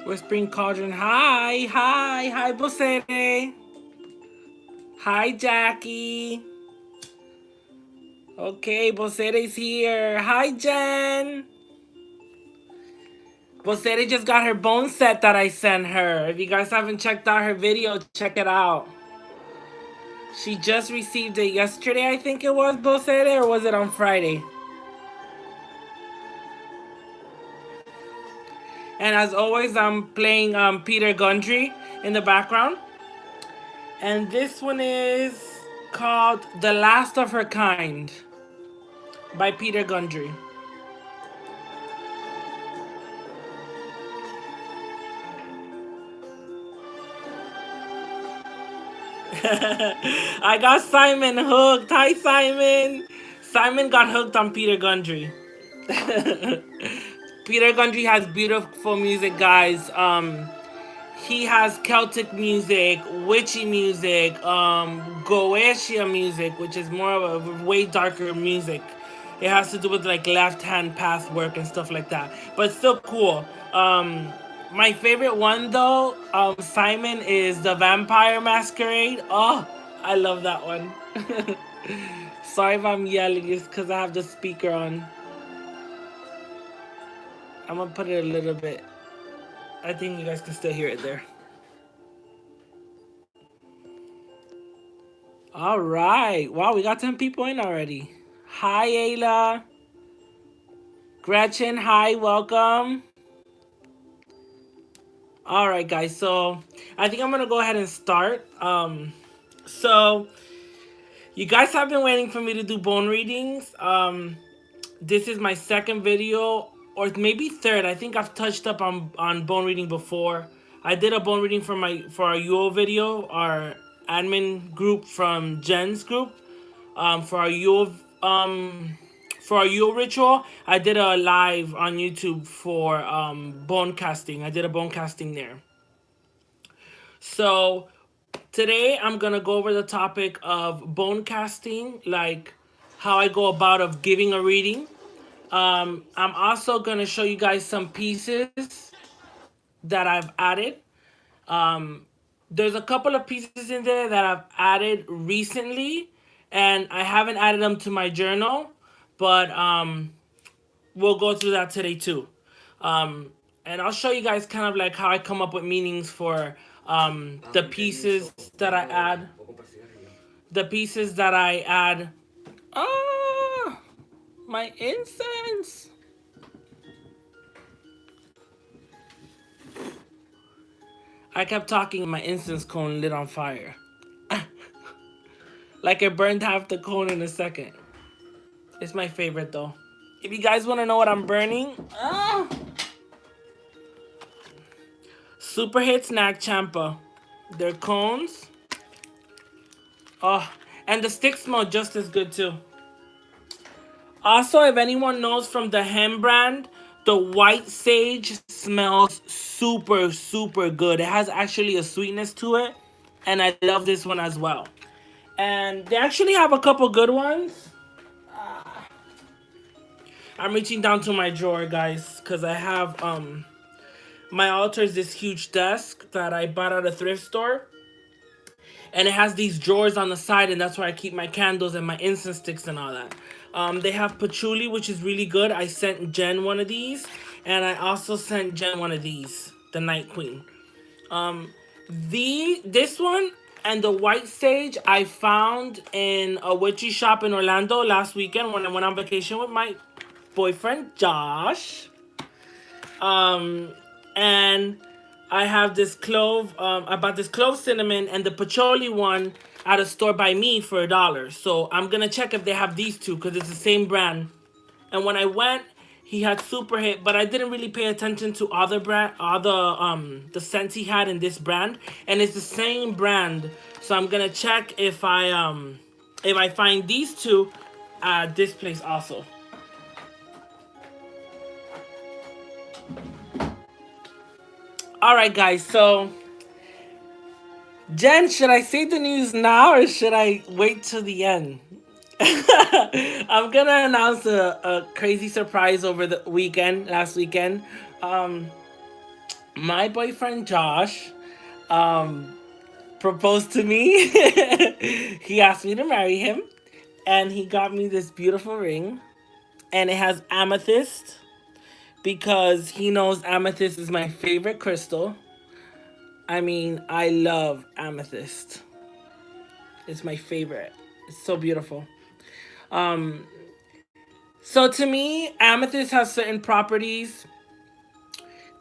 Whispering Cauldron. Hi, Bosere. Hi, Jackie. Okay, Bosere's here. Hi, Jen. Bosere just got her bone set that I sent her. If you guys haven't checked out her video, check it out. She just received it yesterday, I think it was, Bosere, or was it on Friday? And as always, I'm playing Peter Gundry in the background. And this one is called The Last of Her Kind by Peter Gundry. I got Simon hooked. Hi, Simon. Simon got hooked on Peter Gundry. Peter Gundry has beautiful music, guys. He has Celtic music, witchy music, Goetia music, which is more of a way darker music. It has to do with like left hand path work and stuff like that, but still cool. My favorite one though, Simon, is the Vampire Masquerade. Oh, I love that one. Sorry if I'm yelling, it's because I have the speaker on. I'm gonna put it a little bit. I think you guys can still hear it there. All right. Wow, we got 10 people in already. Hi, Ayla. Gretchen, hi, welcome. All right, guys. So I think I'm going to go ahead and start. So you guys have been waiting for me to do bone readings. This is my second video, or maybe third. I think I've touched up on bone reading before. I did a bone reading for our UO video, our admin group from Jen's group. For our Yule ritual, I did a live on YouTube for bone casting. I did a bone casting there. So today I'm gonna go over the topic of bone casting, like how I go about of giving a reading. I'm also gonna show you guys some pieces that I've added. There's a couple of pieces in there that I've added recently, and I haven't added them to my journal, but we'll go through that today too. And I'll show you guys kind of like how I come up with meanings for the pieces that I add. The pieces that I add. Ah, my incense. I kept talking, my incense cone lit on fire. Like it burned half the cone in a second. It's my favorite though. If you guys want to know what I'm burning, Super Hit Snack Champa. They're cones. Oh, and the sticks smell just as good too. Also, if anyone knows from the Hem brand, the white sage smells super, super good. It has actually a sweetness to it, and I love this one as well. And they actually have a couple good ones. I'm reaching down to my drawer, guys, because I have my altar is this huge desk that I bought at a thrift store. And it has these drawers on the side, and that's where I keep my candles and my incense sticks and all that. They have patchouli, which is really good. I sent Jen one of these, and I also sent Jen one of these, the Night Queen. This one and the white sage I found in a witchy shop in Orlando last weekend when I went on vacation with my boyfriend Josh. And I have this clove. I bought this clove cinnamon and the patchouli one at a store by me for $1. So I'm gonna check if they have these two because it's the same brand. And when I went, he had Super Hit, but I didn't really pay attention to other the scents he had in this brand, and it's the same brand. So I'm gonna check if I find these two at this place also. All right, guys. So, Jen, should I say the news now or should I wait till the end? I'm gonna announce a crazy surprise over the weekend, last weekend. my boyfriend Josh um, proposed to me. He asked me to marry him, and he got me this beautiful ring, and it has amethyst because he knows amethyst is my favorite crystal. I mean, I love amethyst. It's my favorite. It's so beautiful. Um, so to me, amethyst has certain properties.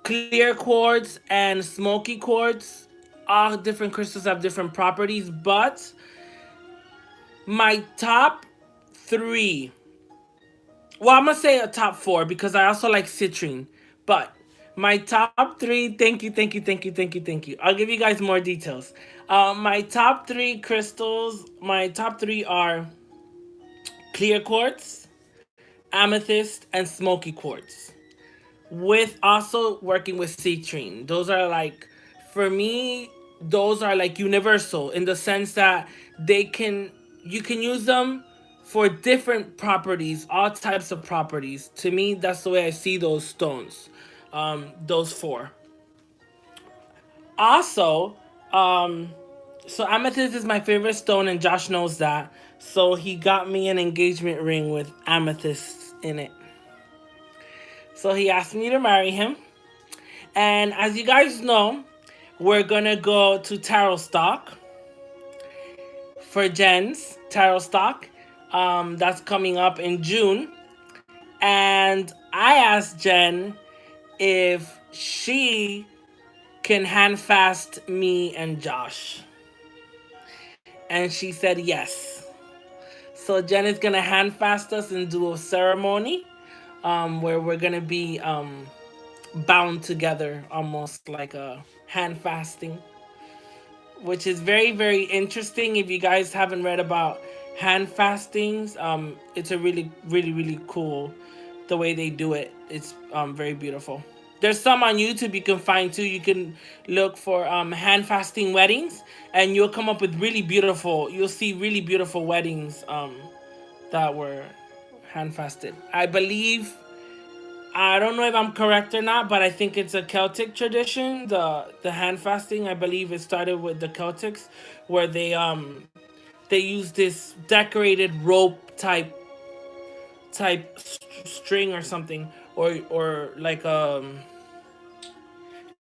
Clear quartz and smoky quartz, all different crystals have different properties, but my top three, well, I'm gonna say a top four because I also like citrine, but my top three, thank you, thank you, thank you, thank you, thank you. I'll give you guys more details. My top three crystals, my top three are clear quartz, amethyst, and smoky quartz, with also working with citrine. Those are like, for me, those are like universal in the sense that they can, you can use them for different properties, all types of properties. To me, that's the way I see those stones. Those four. Also, um, so amethyst is my favorite stone, and Josh knows that. So he got me an engagement ring with amethyst in it. So he asked me to marry him. And as you guys know, we're gonna go to Tarot Stock for Jen's Tarot Stock. That's coming up in June. And I asked Jen if she can hand fast me and Josh. And she said yes. So Jen is gonna hand fast us and do a ceremony where we're gonna be bound together, almost like a hand fasting, which is very, very interesting. If you guys haven't read about hand fastings, it's a really, really, really cool the way they do it. It's very beautiful. There's some on YouTube you can find too. You can look for hand fasting weddings, and you'll come up with really beautiful. You'll see really beautiful weddings that were hand fasted. I believe, I don't know if I'm correct or not, but I think it's a Celtic tradition. The hand fasting, I believe it started with the Celtics, where they use this decorated rope type string or something, or like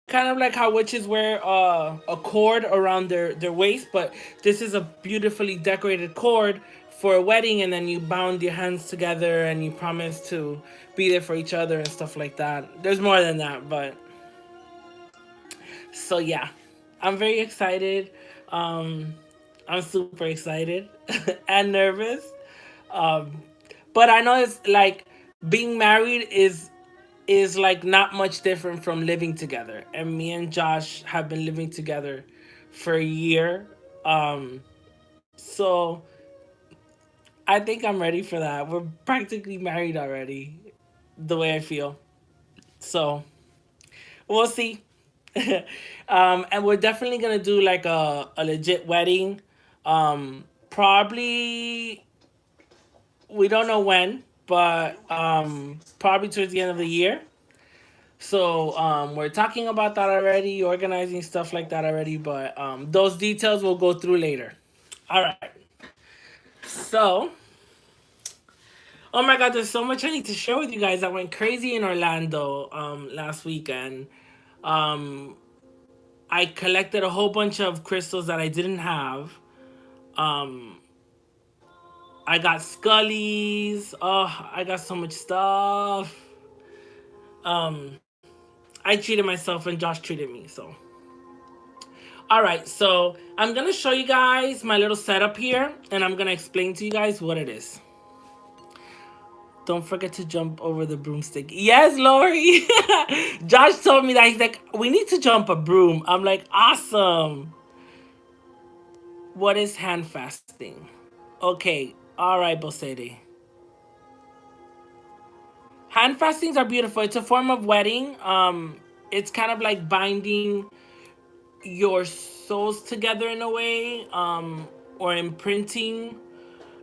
kind of like how witches wear a cord around their waist, but this is a beautifully decorated cord for a wedding, and then you bound your hands together and you promise to be there for each other and stuff like that. There's more than that, but so yeah, I'm very excited. um I'm super excited and nervous. um but I know it's like being married is like not much different from living together. And me and Josh have been living together for a year. So I think I'm ready for that. We're practically married already, the way I feel. So we'll see. And we're definitely gonna do like a legit wedding. Probably, we don't know when, but probably towards the end of the year. So we're talking about that already, organizing stuff like that already, but those details we'll go through later. All right. So, oh my God, there's so much I need to share with you guys. I went crazy in Orlando last weekend. Um, I collected a whole bunch of crystals that I didn't have. Um, I got Scullies. Oh, I got so much stuff. Um, I treated myself and Josh treated me. So, all right. So I'm gonna show you guys my little setup here, and I'm gonna explain to you guys what it is. Don't forget to jump over the broomstick. Yes, Lori. Josh told me that. He's like, we need to jump a broom. I'm like, awesome. What is hand fasting? Okay. All right, Bosede. Hand fastings are beautiful. It's a form of wedding. It's kind of like binding your souls together in a way, or imprinting.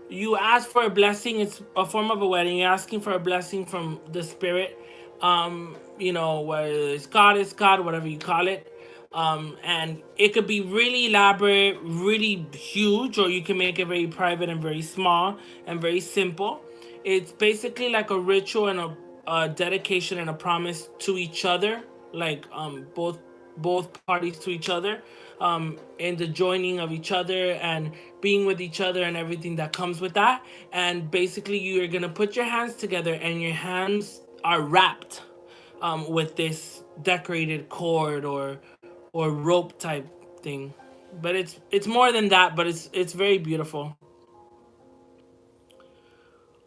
You ask for a blessing. It's a form of a wedding. You're asking for a blessing from the spirit, whether it's goddess, God, whatever you call it. And it could be really elaborate, really huge, or you can make it very private and very small and very simple. It's basically like a ritual and a dedication and a promise to each other, like both parties to each other, in the joining of each other and being with each other and everything that comes with that. And basically, you're gonna put your hands together, and your hands are wrapped with this decorated cord or rope type thing. But it's more than that. But it's very beautiful.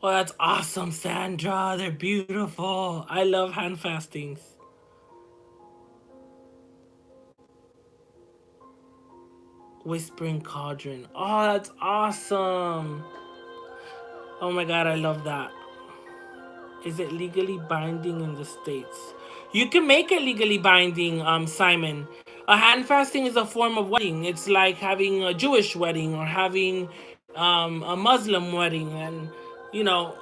Oh, that's awesome, Sandra. They're beautiful. I love hand fastings. Whispering Cauldron. Oh, that's awesome. Oh my god, I love that. Is it legally binding in the States? You can make it legally binding, Simon. A hand fasting is a form of wedding. It's like having a Jewish wedding or having a Muslim wedding, and you know,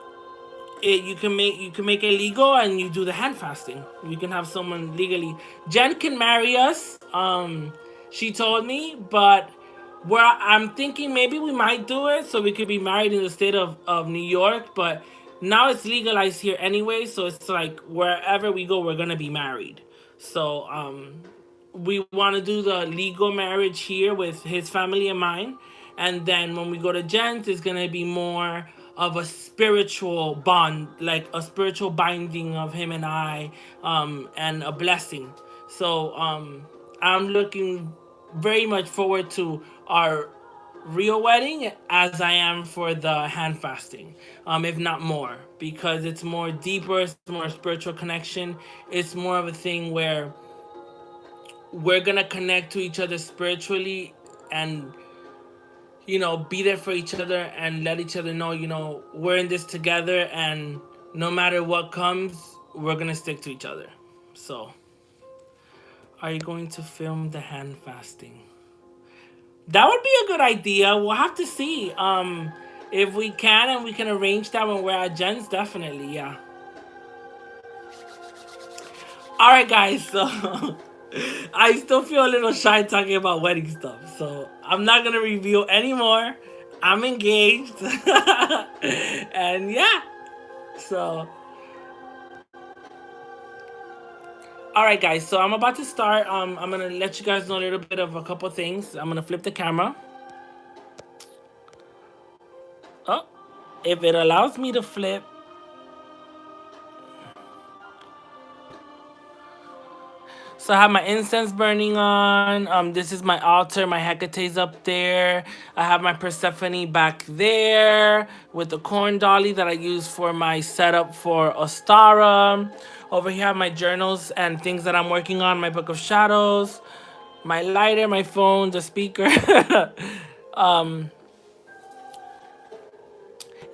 you can make it legal, and you do the hand fasting. You can have someone legally. Jen can marry us. She told me, but where I'm thinking maybe we might do it so we could be married in the state of New York, but now it's legalized here anyway, so it's like wherever we go, we're gonna be married. So we want to do the legal marriage here with his family and mine, and then when we go to Jen's, it's gonna be more of a spiritual bond, like a spiritual binding of him and I, and a blessing. So I'm looking very much forward to our real wedding as I am for the hand fasting, if not more, because it's more deeper, it's more spiritual connection. It's more of a thing where we're gonna connect to each other spiritually, and be there for each other and let each other know, we're in this together, and no matter what comes, we're gonna stick to each other. So, are you going to film the hand fasting? That would be a good idea. We'll have to see. If we can and we can arrange that when we're at Jen's, definitely, yeah. All right, guys. So I still feel a little shy talking about wedding stuff, so I'm not gonna reveal anymore. I'm engaged, and yeah. So, all right, guys. So I'm about to start. I'm gonna let you guys know a little bit of a couple things. I'm gonna flip the camera. Oh, if it allows me to flip. So I have my incense burning on. This is my altar. My Hecate's up there. I have my Persephone back there with the corn dolly that I use for my setup for Ostara. Over here I have my journals and things that I'm working on. My book of shadows, my lighter, my phone, the speaker.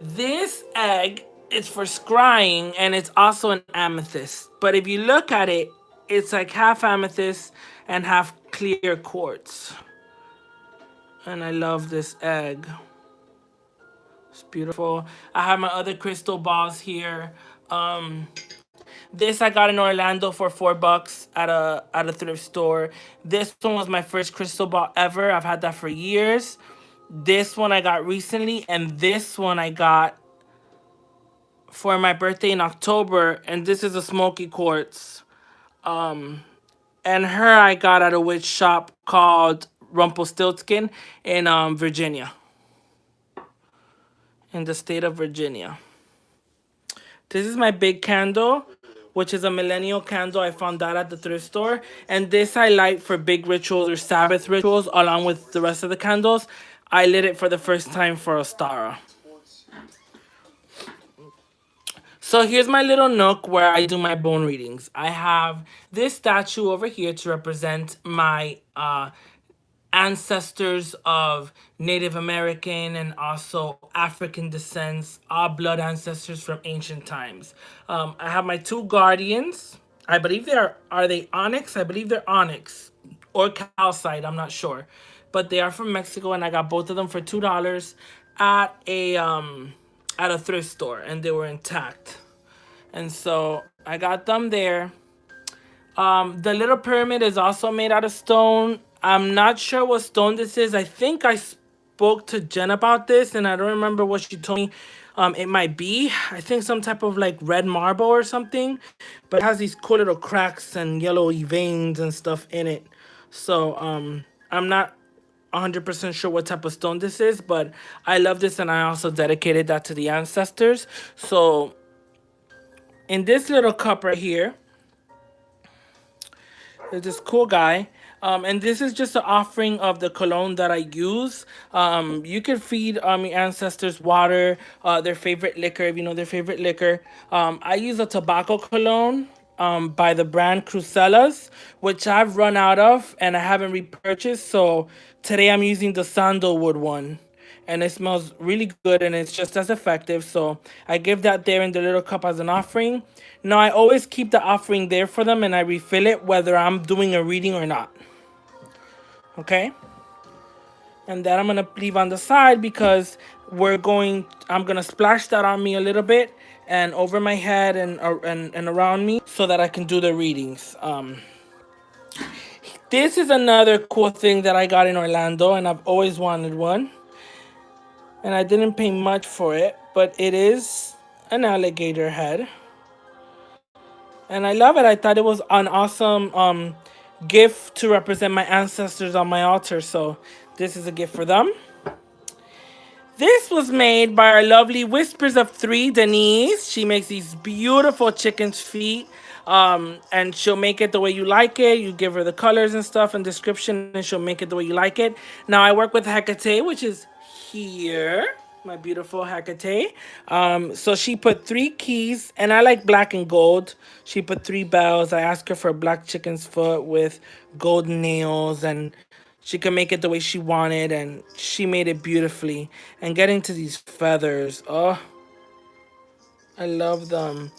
This egg is for scrying, and it's also an amethyst. But if you look at it, it's like half amethyst and half clear quartz. And I love this egg. It's beautiful. I have my other crystal balls here. This I got in Orlando for $4 at a thrift store. This one was my first crystal ball ever. I've had that for years. This one I got recently, and this one I got for my birthday in October, and this is a smoky quartz. And her I got at a witch shop called Rumpelstiltskin in Virginia, in the state of Virginia. This is my big candle, which is a millennial candle. I found that at the thrift store. And this I light for big rituals or Sabbath rituals along with the rest of the candles. I lit it for the first time for Ostara. So here's my little nook where I do my bone readings. I have this statue over here to represent my ancestors of Native American and also African descents, all blood ancestors from ancient times. I have my two guardians. I believe are they onyx? I believe they're onyx or calcite. I'm not sure, but they are from Mexico, and I got both of them for $2 at a thrift store, and they were intact. And so I got them there. The little pyramid is also made out of stone. I'm not sure what stone this is. I think I spoke to Jen about this, and I don't remember what she told me. It might be, I think, some type of like red marble or something, but it has these cool little cracks and yellowy veins and stuff in it. So I'm not 100% sure what type of stone this is, but I love this, and I also dedicated that to the ancestors. So in this little cup right here, there's this cool guy. And this is just an offering of the cologne that I use. You can feed your ancestors water, their favorite liquor, if you know their favorite liquor. I use a tobacco cologne by the brand Crucella's, which I've run out of and I haven't repurchased. So today I'm using the sandalwood one, and it smells really good and it's just as effective. So I give that there in the little cup as an offering. Now I always keep the offering there for them and I refill it whether I'm doing a reading or not. Okay? And that I'm gonna leave on the side because I'm gonna splash that on me a little bit and over my head and around me so that I can do the readings. This is another cool thing that I got in Orlando and I've always wanted one. And I didn't pay much for it, but it is an alligator head. And I love it. I thought it was an awesome gift to represent my ancestors on my altar. So this is a gift for them. This was made by our lovely Whispers of Three, Denise. She makes these beautiful chicken's feet. And she'll make it the way you like it. You give her the colors and stuff and description, and she'll make it the way you like it. Now I work with Hecate, which is here, my beautiful Hecate. So she put 3 keys, and I like black and gold. She put 3 bells. I asked her for a black chicken's foot with golden nails, and she could make it the way she wanted, and she made it beautifully. And getting to these feathers, oh, I love them.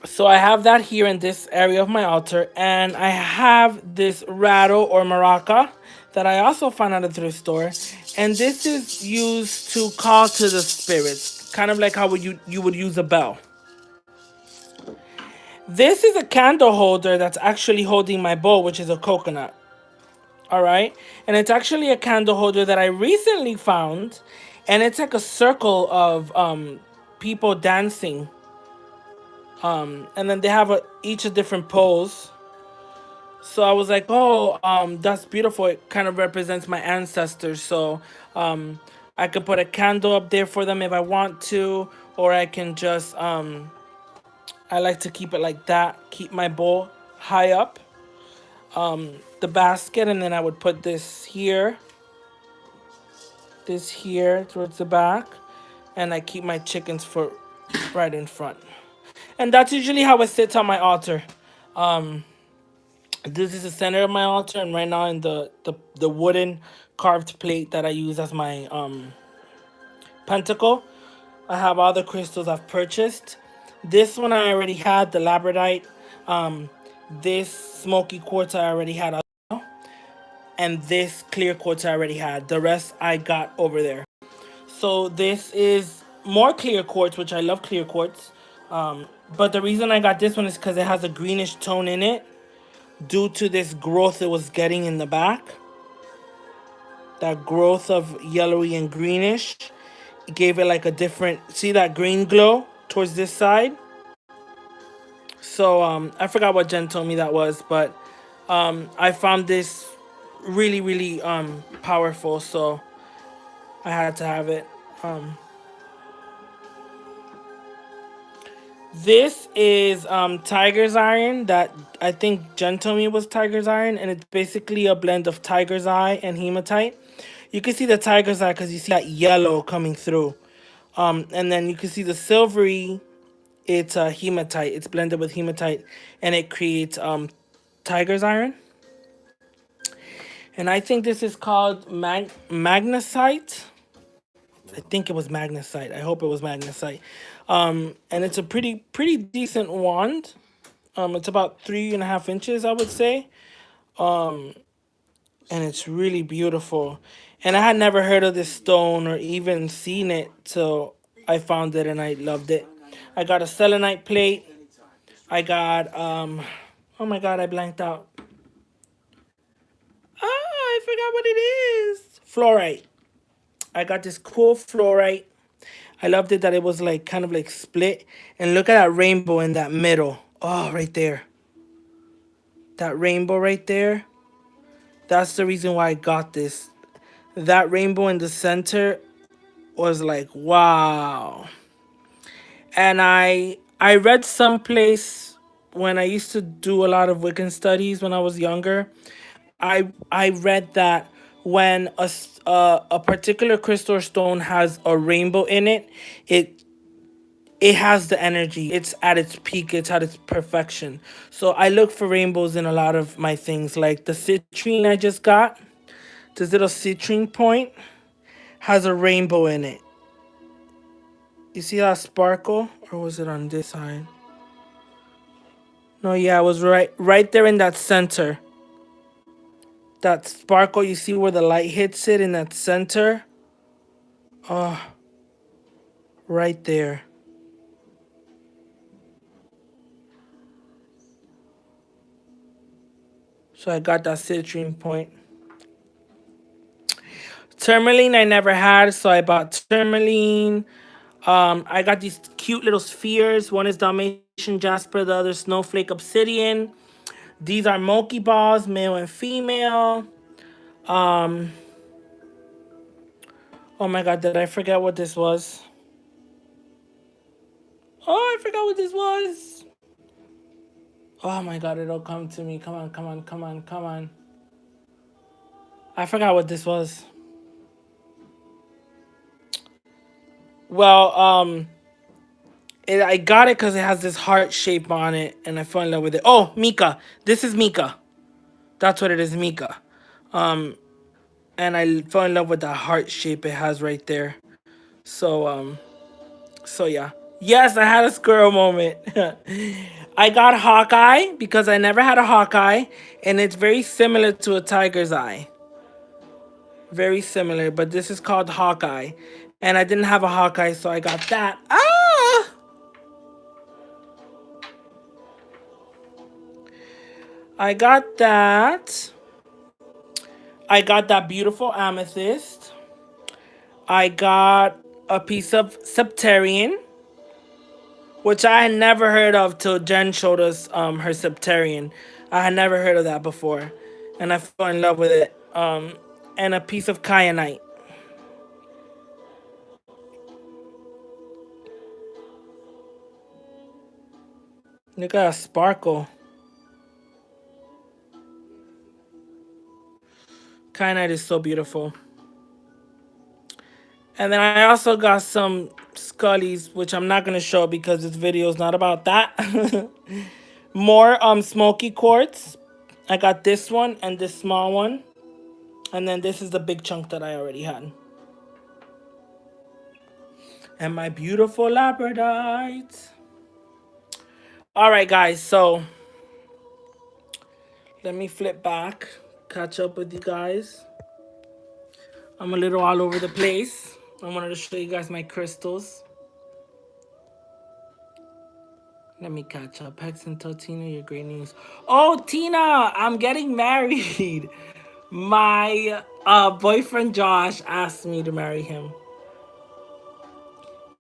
So I have that here in this area of my altar, and I have this rattle or maraca that I also found at a thrift store, and this is used to call to the spirits, kind of like how you would use a bell. This is a candle holder that's actually holding my bowl, which is a coconut. All right, and it's actually a candle holder that I recently found, and it's like a circle of people dancing. And then they have each a different pose. So I was like, oh, that's beautiful. It kind of represents my ancestors. So I could put a candle up there for them if I want to, or I can just, I like to keep it like that, keep my bowl high up, the basket, and then I would put this here towards the back, and I keep my chicken's foot right in front. And that's usually how it sits on my altar. This is the center of my altar, and right now in the wooden carved plate that I use as my pentacle, I have all the crystals I've purchased. This one I already had, the labradorite. This smoky quartz I already had, and this clear quartz I already had. The rest I got over there. So this is more clear quartz, which I love clear quartz. But the reason I got this one is because it has a greenish tone in it due to this growth it was getting in the back. That growth of yellowy and greenish, it gave it like a different, see that green glow towards this side? So I forgot what Jen told me that was, but I found this really, really powerful, so I had to have it. This is tiger's iron that I think Jen told me was tiger's iron, and it's basically a blend of tiger's eye and hematite. You can see the tiger's eye because you see that yellow coming through. And then you can see the silvery, it's hematite. It's blended with hematite, and it creates tiger's iron. And I think this is called magnesite. I think it was magnesite. I hope it was magnesite. And it's a pretty decent wand. It's about 3.5 inches, I would say. And it's really beautiful. And I had never heard of this stone or even seen it till I found it and I loved it. I got a selenite plate. I got oh my god, I blanked out. Ah, I forgot what it is. Fluorite. I got this cool fluorite. I loved it that it was like kind of like split. And look at that rainbow in that middle. Oh, right there. That rainbow right there. That's the reason why I got this. That rainbow in the center was like, wow. And I read someplace when I used to do a lot of Wiccan studies when I was younger. I read that when a particular crystal or stone has a rainbow in it, it it has the energy. It's at its peak. It's at its perfection. So I look for rainbows in a lot of my things, like the citrine I just got. This little citrine point has a rainbow in it. You see that sparkle, or was it on this side? No, yeah, it was right there in that center. That sparkle, you see where the light hits it in that center? Oh, right there. So I got that citrine point. Tourmaline I never had, so I bought tourmaline. I got these cute little spheres. One is Dalmatian jasper, the other snowflake obsidian. These are monkey balls, male and female. Um, oh my god, did I forget what this was? Oh, I forgot what this was. Oh my god, it'll come to me. Come on, come on, come on, come on. I forgot what this was. Well, I got it because it has this heart shape on it, and I fell in love with it. Oh, Mika. This is Mika. That's what it is, Mika. Um, and I fell in love with that heart shape it has right there. So, so yeah. Yes, I had a squirrel moment. I got Hawkeye because I never had a Hawkeye, and it's very similar to a tiger's eye. Very similar, but this is called Hawkeye. And I didn't have a Hawkeye, so I got that. Ah! I got that. I got that beautiful amethyst. I got a piece of Septarian, which I had never heard of till Jen showed us her Septarian. I had never heard of that before, and I fell in love with it. And a piece of kyanite. Look at that sparkle. Kyanite is so beautiful. And then I also got some scullies, which I'm not gonna show because this video is not about that. More smoky quartz. I got this one and this small one. And then this is the big chunk that I already had. And my beautiful labradorite. Alright guys, so let me flip back, catch up with you guys. I'm a little all over the place. I wanted to show you guys my crystals. Let me catch up. Hex and tell Tina your great news. Oh, Tina, I'm getting married. My boyfriend Josh asked me to marry him.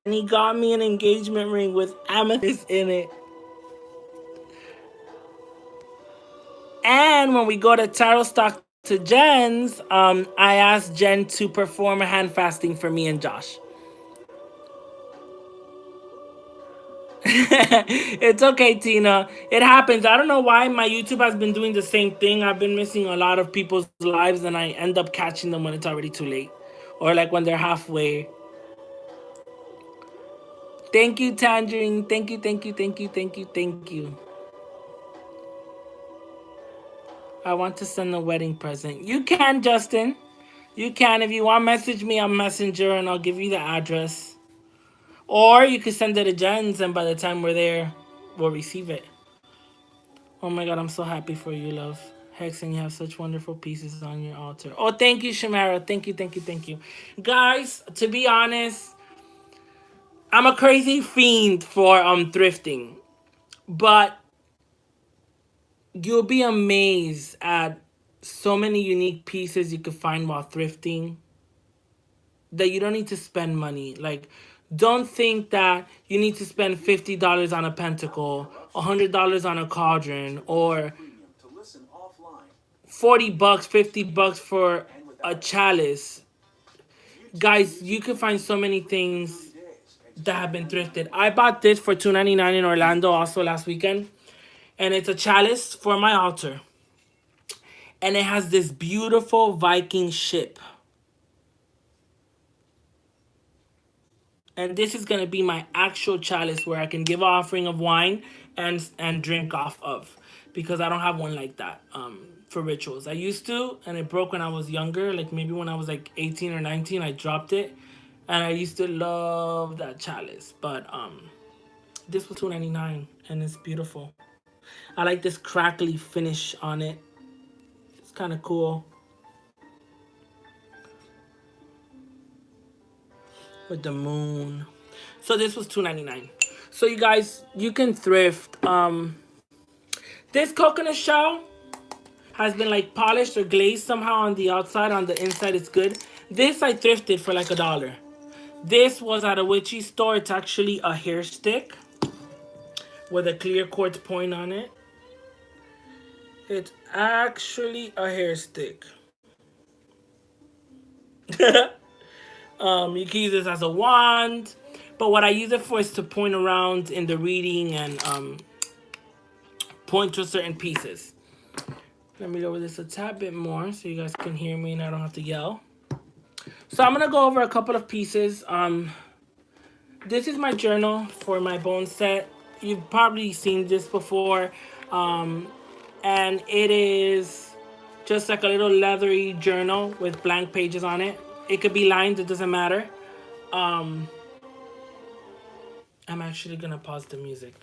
And he got me an engagement ring with amethyst in it. And when we go to Tarot Stock to Jen's, I asked Jen to perform a hand fasting for me and Josh. It's okay, Tina. It happens. I don't know why my YouTube has been doing the same thing. I've been missing a lot of people's lives, and I end up catching them when it's already too late, or like when they're halfway. Thank you, Tangerine. Thank you, thank you, thank you, thank you, thank you. I want to send a wedding present. You can, Justin. You can. If you want, message me on Messenger, and I'll give you the address. Or you can send it to Jen's, and by the time we're there, we'll receive it. Oh my god, I'm so happy for you, love. Hex, and you have such wonderful pieces on your altar. Oh, thank you, Shamara. Thank you, thank you, thank you. Guys, to be honest, I'm a crazy fiend for thrifting, but you'll be amazed at so many unique pieces you could find while thrifting that you don't need to spend money. Like, don't think that you need to spend $50 on a pentacle, $100 on a cauldron, or 40 bucks, $50 for a chalice. Guys, you can find so many things that have been thrifted. I bought this for $2.99 in Orlando also last weekend, and it's a chalice for my altar. And it has this beautiful Viking ship. And this is gonna be my actual chalice where I can give an offering of wine and drink off of, because I don't have one like that for rituals. I used to, and it broke when I was younger, like maybe when I was like 18 or 19. I dropped it, and I used to love that chalice. But this was $2.99, and it's beautiful. I like this crackly finish on it. It's kind of cool with the moon. So this was $2.99. So you guys, you can thrift. This coconut shell has been like polished or glazed somehow on the outside. On the inside, it's good. This I thrifted for like $1. This was at a witchy store. It's actually a hair stick with a clear quartz point on it. It's actually a hair stick. You can use this as a wand, but what I use it for is to point around in the reading and point to certain pieces. Let me lower this a tad bit more so you guys can hear me and I don't have to yell. So I'm gonna go over a couple of pieces. This is my journal for my bone set. You've probably seen this before, and it is just like a little leathery journal with blank pages on it. It could be lined, it doesn't matter. I'm actually gonna pause the music.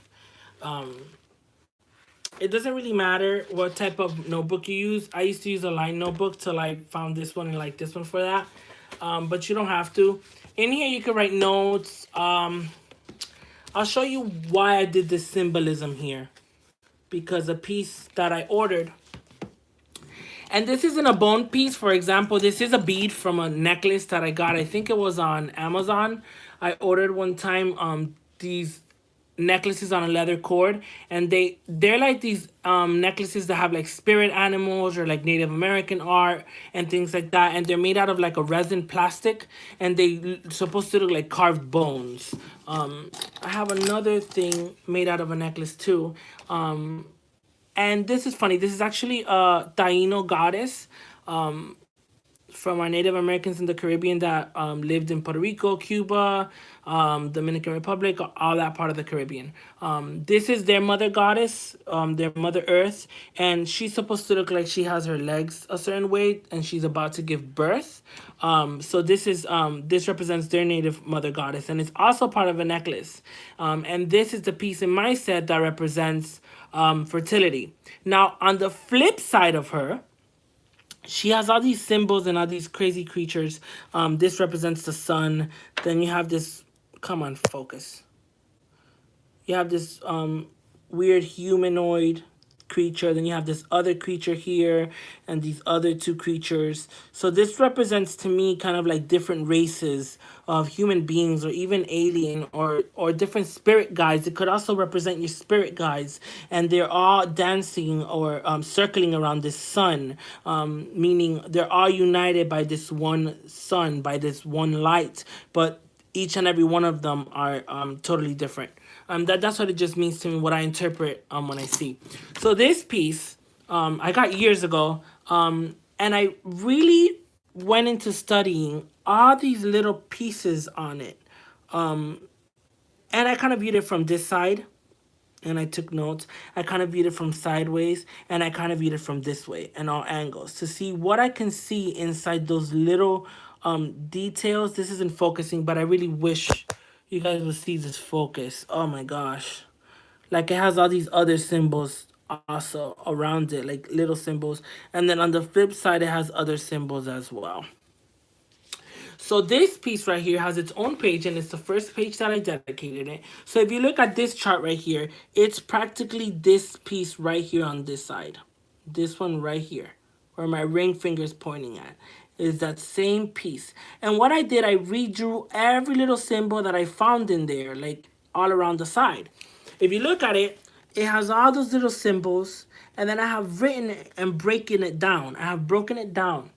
It doesn't really matter what type of notebook you use. I used to use a lined notebook till I found this one and like this one for that. But you don't have to. In here you can write notes. I'll show you why I did this symbolism here. Because a piece that I ordered, and this isn't a bone piece, for example, this is a bead from a necklace that I got. I think it was on Amazon. I ordered one time these necklaces on a leather cord, and they're like these necklaces that have like spirit animals or like Native American art and things like that, and they're made out of like a resin plastic, and they supposed to look like carved bones. I have another thing made out of a necklace too, and this is funny. This is actually a Taino goddess from our Native Americans in the Caribbean that lived in Puerto Rico, Cuba, Dominican Republic, all that part of the Caribbean. This is their mother goddess, their mother earth, and she's supposed to look like she has her legs a certain way and she's about to give birth. So this represents their native mother goddess, and it's also part of a necklace. And this is the piece in my set that represents fertility. Now, on the flip side of her, she has all these symbols and all these crazy creatures. This represents the sun. Then you have this, come on, focus. You have this weird humanoid creature. Then you have this other creature here and these other two creatures. So this represents to me kind of like different races of human beings or even alien or different spirit guides. It could also represent your spirit guides, and they're all dancing or circling around this sun, meaning they're all united by this one sun, by this one light, but each and every one of them are totally different. That's what it just means to me, what I interpret when I see. So this piece I got years ago, and I really went into studying all these little pieces on it. And I kind of viewed it from this side, and I took notes. I kind of viewed it from sideways, and I kind of viewed it from this way, and all angles, to see what I can see inside those little details. This isn't focusing, but I really wish you guys would see this focus. Oh my gosh. Like, it has all these other symbols also around it, like little symbols. And then on the flip side, it has other symbols as well. So this piece right here has its own page, and it's the first page that I dedicated it. So if you look at this chart right here, it's practically this piece right here on this side. This one right here, where my ring finger is pointing at, is that same piece. And what I did, I redrew every little symbol that I found in there, like all around the side. If you look at it, it has all those little symbols, and then I have written it and breaking it down. I have broken it down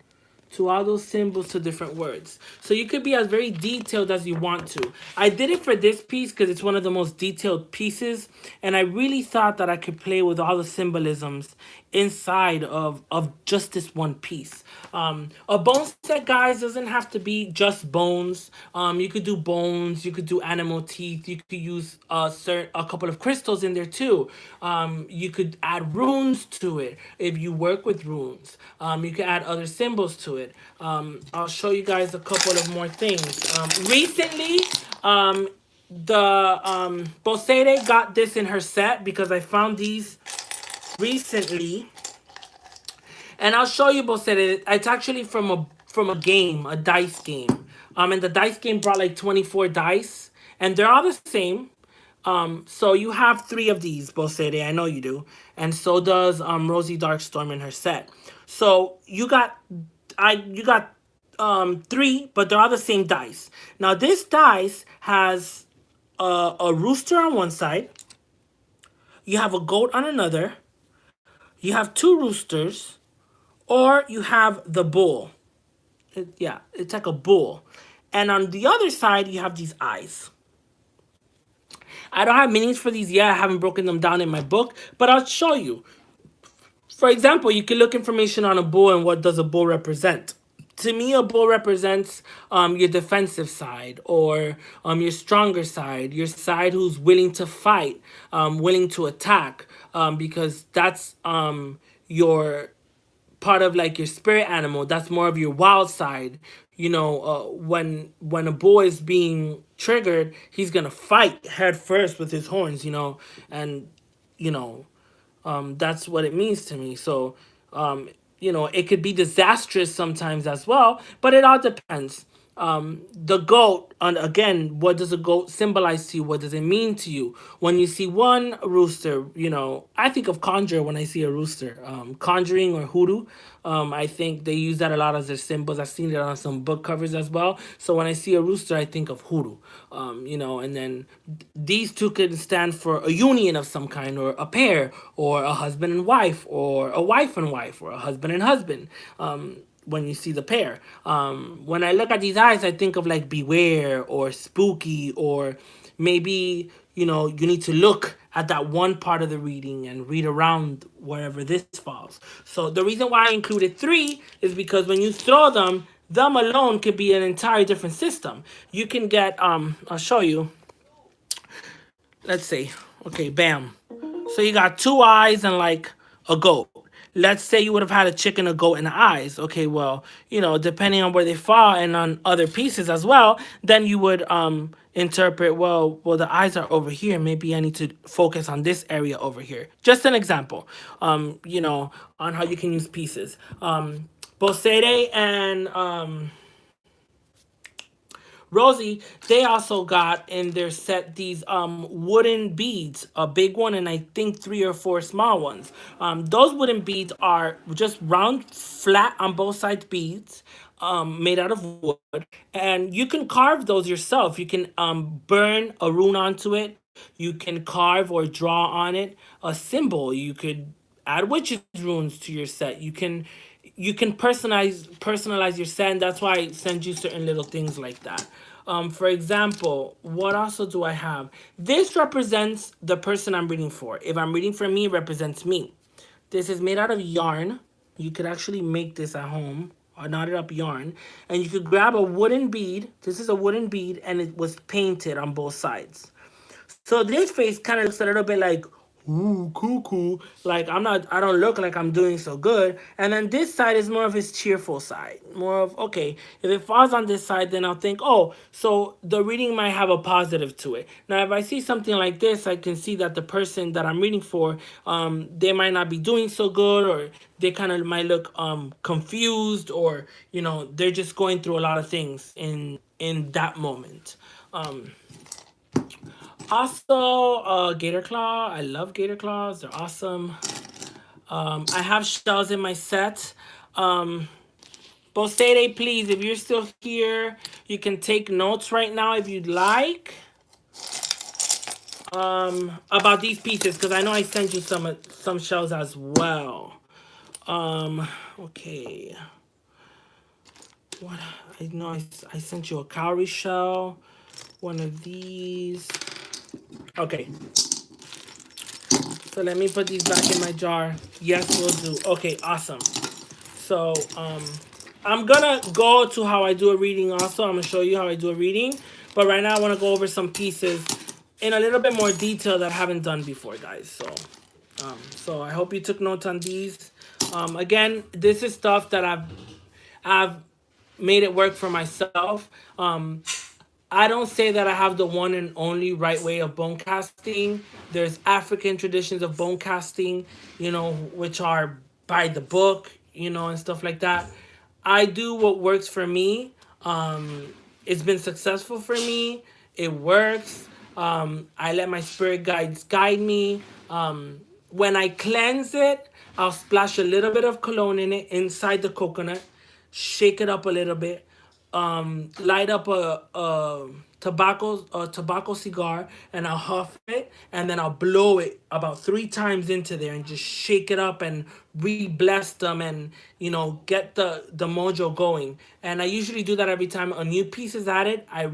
to all those symbols to different words. So you could be as very detailed as you want to. I did it for this piece because it's one of the most detailed pieces, and I really thought that I could play with all the symbolisms inside of just this one piece. A bone set, guys, doesn't have to be just bones. You could do bones, you could do animal teeth, you could use a couple of crystals in there too. You could add runes to it if you work with runes. You could add other symbols to it. I'll show you guys a couple of more things. Recently, the Bosede got this in her set because I found these recently, and I'll show you Bosede. It's actually from a game, a dice game. And the dice game brought like 24 dice, and they're all the same. So you have three of these, Bosede. I know you do, and so does Rosie Darkstorm in her set. So you got three, but they're all the same dice. Now this dice has a rooster on one side. You have a goat on another. You have two roosters, or you have the bull. Yeah, it's like a bull. And on the other side, you have these eyes. I don't have meanings for these yet. I haven't broken them down in my book, but I'll show you. For example, you can look information on a bull and what does a bull represent. To me, a bull represents your defensive side, or your stronger side, your side who's willing to fight, willing to attack, because that's your part of like your spirit animal. That's more of your wild side. When a bull is being triggered, he's gonna fight head first with his horns. And you know that's what it means to me. So, it could be disastrous sometimes as well, but it all depends. The goat, and again, what does a goat symbolize to you? What does it mean to you? When you see one rooster, I think of conjure when I see a rooster. Conjuring or hoodoo. I think they use that a lot as their symbols. I've seen it on some book covers as well. So when I see a rooster, I think of hoodoo. And then these two can stand for a union of some kind, or a pair, or a husband and wife, or a wife and wife, or a husband and husband. When you see the pair, when I look at these eyes, I think of like beware or spooky, or maybe you need to look at that one part of the reading and read around wherever this falls. So the reason why I included three is because when you throw them alone could be an entirely different system. You can get I'll show you. Let's see. Okay, bam. So you got two eyes and like a goat. Let's say you would have had a chicken, a goat, and eyes. Okay, well, depending on where they fall and on other pieces as well, then you would interpret, well, the eyes are over here. Maybe I need to focus on this area over here. Just an example, on how you can use pieces. Bosede and Rosie, they also got in their set these wooden beads, a big one and I think three or four small ones. Those wooden beads are just round, flat on both sides beads, made out of wood, and you can carve those yourself. You can burn a rune onto it. You can carve or draw on it a symbol. You could add witches runes to your set. You can personalize your set, and that's why I send you certain little things like that. For example, what also do I have? This represents the person I'm reading for. If I'm reading for me, it represents me. This is made out of yarn. You could actually make this at home, a knotted up yarn, and you could grab a wooden bead. This is a wooden bead, and it was painted on both sides. So this face kind of looks a little bit like ooh, cuckoo. Like I don't look like I'm doing so good. And then this side is more of his cheerful side. More of, okay, if it falls on this side, then I'll think, oh, so the reading might have a positive to it. Now, if I see something like this, I can see that the person that I'm reading for, they might not be doing so good, or they kind of might look confused, or, they're just going through a lot of things in that moment. Um, Also, gator claw. I love gator claws. They're awesome. I have shells in my set. Um, Bosede, please, if you're still here, you can take notes right now if you'd like. About these pieces, because I know I sent you some shells as well. Okay. What? I know I sent you a cowrie shell. One of these. Okay. So let me put these back in my jar. Yes, we'll do. Okay, awesome. So I'm gonna go to how I do a reading also. I'm gonna show you how I do a reading. But right now I wanna go over some pieces in a little bit more detail that I haven't done before, guys. So I hope you took notes on these. Again, this is stuff that I've made it work for myself. I don't say that I have the one and only right way of bone casting. There's African traditions of bone casting, which are by the book, and stuff like that. I do what works for me. It's been successful for me. It works. I let my spirit guides guide me. When I cleanse it, I'll splash a little bit of cologne in it inside the coconut, shake it up a little bit, light up a tobacco cigar, and I'll huff it, and then I'll blow it about 3 times into there and just shake it up and re-bless them, and get the mojo going. And I usually do that every time a new piece is added. I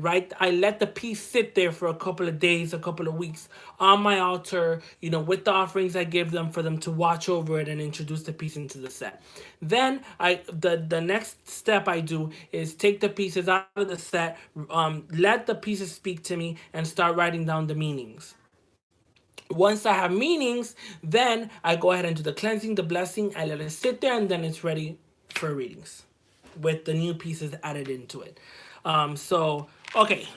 let the piece sit there for a couple of days, a couple of weeks on my altar, with the offerings I give them, for them to watch over it and introduce the piece into the set. Then the next step I do is take the pieces out of the set, let the pieces speak to me, and start writing down the meanings. Once I have meanings, then I go ahead and do the cleansing, the blessing. I let it sit there, and then it's ready for readings with the new pieces added into it. Okay,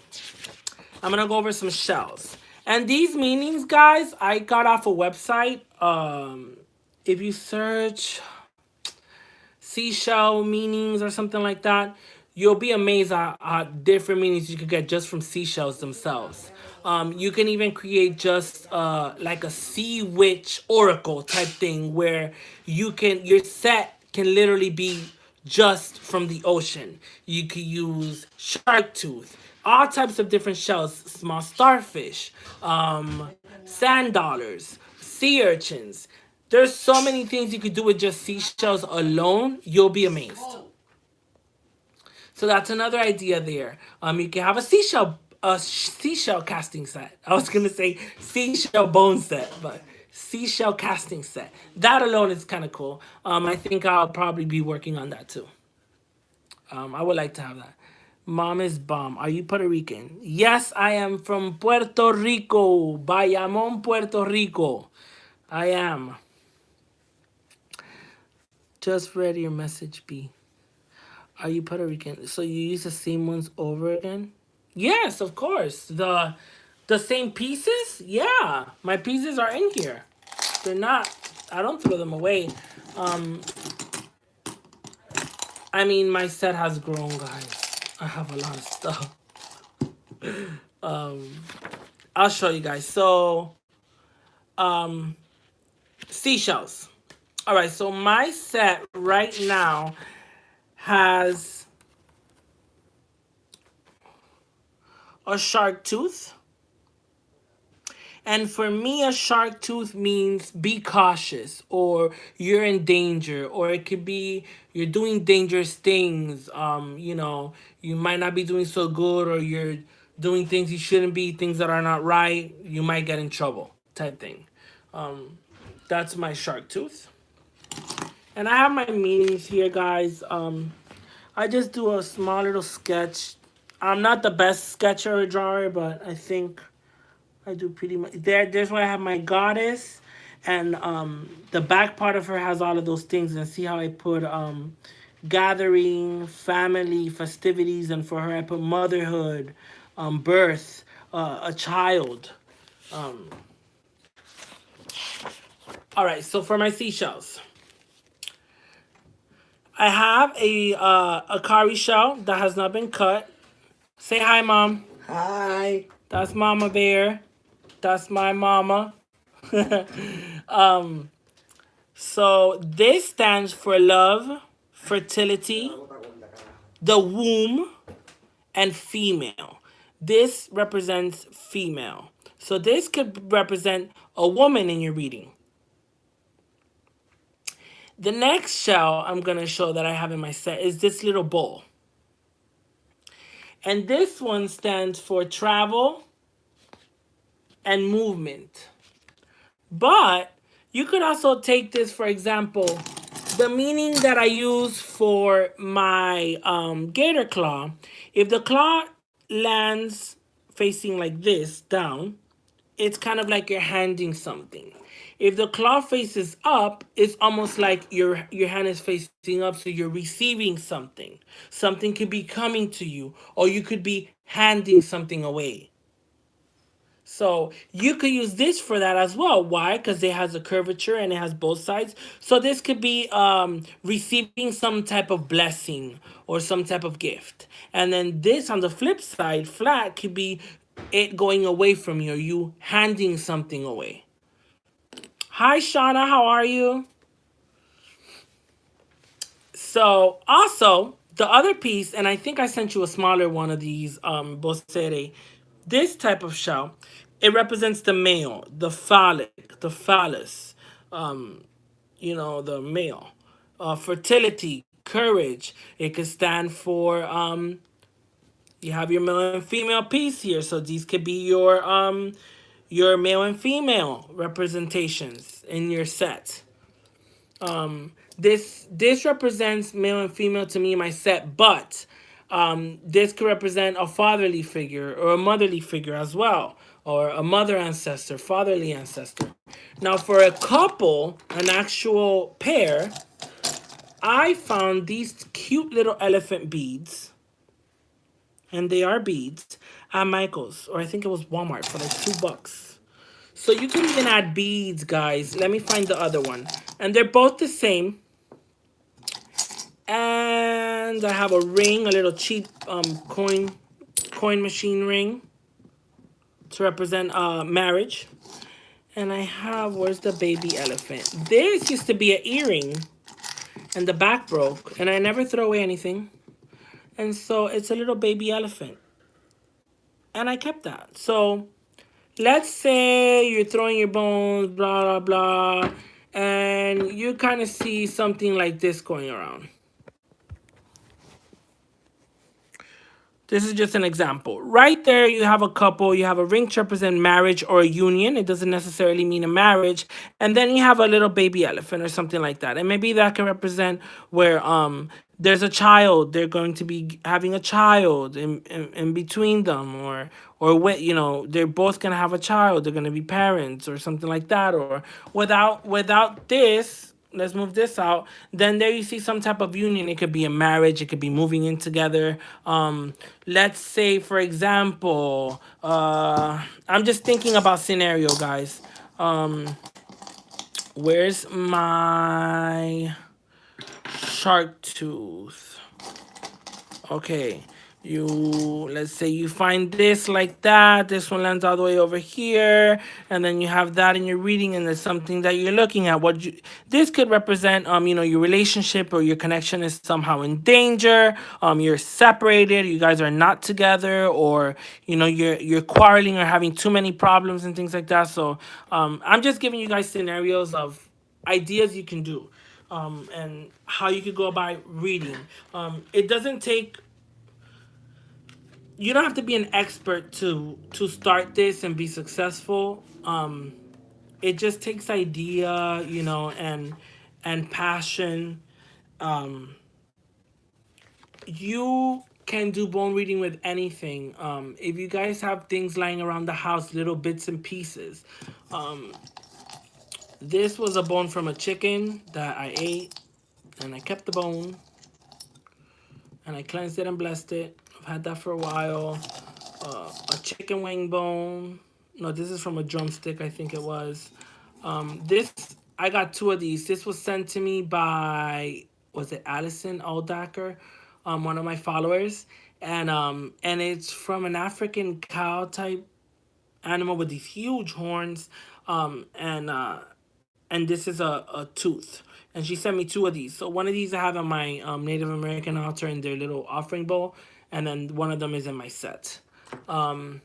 I'm gonna go over some shells. And these meanings, guys, I got off a website. If you search seashell meanings or something like that, you'll be amazed at different meanings you could get just from seashells themselves. You can even create just like a sea witch oracle type thing, where your set can literally be just from the ocean. You could use shark tooth, all types of different shells, small starfish, sand dollars, sea urchins. There's so many things you could do with just seashells alone. You'll be amazed. So that's another idea there. You can have a seashell casting set. I was gonna say seashell bone set, but seashell casting set. That alone is kind of cool. I think I'll probably be working on that too. I would like to have that. Mom is bomb. Are you Puerto Rican? Yes, I am from Puerto Rico. Bayamon, Puerto Rico. I am. Just read your message, B. Are you Puerto Rican? So you use the same ones over again? Yes, of course. The same pieces? Yeah. My pieces are in here. They're not, I don't throw them away. Um I mean, my set has grown, guys. I have a lot of stuff. I'll show you guys. So, seashells. All right, so my set right now has a shark tooth. And for me, a shark tooth means be cautious, or you're in danger, or it could be you're doing dangerous things. You might not be doing so good, or you're doing things you shouldn't be, things that are not right. You might get in trouble, type thing. That's my shark tooth. And I have my meanings here, guys. I just do a small little sketch. I'm not the best sketcher or drawer, but I think I do pretty much. There's where I have my goddess. And the back part of her has all of those things. And see how I put gathering, family, festivities, and for her I put motherhood, birth, a child. Um, all right, so for my seashells, I have a cowrie shell that has not been cut. Say hi, Mom. Hi. That's Mama Bear. That's my mama. um, so this stands for love, fertility, the womb, and female. This represents female. So this could represent a woman in your reading. The next shell I'm going to show that I have in my set is this little bowl. And this one stands for travel and movement. But you could also take this, for example, the meaning that I use for my gator claw. If the claw lands facing like this down, it's kind of like you're handing something. If the claw faces up, it's almost like your hand is facing up, so you're receiving something. Something could be coming to you, or you could be handing something away. So you could use this for that as well. Why? Because it has a curvature and it has both sides. So this could be receiving some type of blessing or some type of gift. And then this on the flip side, flat, could be it going away from you, or you handing something away. Hi, Shauna. How are you? So also the other piece, and I think I sent you a smaller one of these bosere. This type of shell, it represents the male, the phallic, the phallus, the male. Fertility, courage. It could stand for you have your male and female piece here, so these could be your male and female representations in your set. This represents male and female to me in my set, but this could represent a fatherly figure or a motherly figure as well, or a mother ancestor, fatherly ancestor. Now, for a couple, an actual pair, I found these cute little elephant beads, and they are beads, at Michael's, or I think it was Walmart for like $2. So you can even add beads, guys. Let me find the other one. And they're both the same. And I have a ring, a little cheap coin machine ring to represent marriage. And I have, where's the baby elephant? This used to be an earring, and the back broke, and I never throw away anything. And so it's a little baby elephant. And I kept that. So let's say you're throwing your bones, blah, blah, blah, and you kind of see something like this going around. This is just an example. Right there, you have a couple. You have a ring to represent marriage or a union. It doesn't necessarily mean a marriage. And then you have a little baby elephant or something like that. And maybe that can represent where there's a child. They're going to be having a child in between them, or what, they're both gonna have a child. They're gonna be parents or something like that. Or without this. Let's move this out. Then there you see some type of union. It could be a marriage. It could be moving in together. Let's say, for example, I'm just thinking about scenario, guys. Where's my shark tooth? Okay. Let's say you find this like that. This one lands all the way over here, and then you have that in your reading, and there's something that you're looking at. This could represent, your relationship or your connection is somehow in danger. You're separated. You guys are not together, or you're quarreling or having too many problems and things like that. So, I'm just giving you guys scenarios of ideas you can do, and how you could go about reading. It doesn't take You don't have to be an expert to start this and be successful. It just takes idea, and passion. Um, you can do bone reading with anything. If you guys have things lying around the house, little bits and pieces, This was a bone from a chicken that I ate, and I kept the bone, and I cleansed it and blessed it. I've had that for a while. A chicken wing bone. No, this is from a drumstick, I think it was. This, I got two of these. This was sent to me by, was it Allison Aldacker, one of my followers, and it's from an African cow type animal with these huge horns, um, and uh, and this is a tooth. And she sent me two of these. So one of these I have on my Native American altar in their little offering bowl, and then one of them is in my set. Um,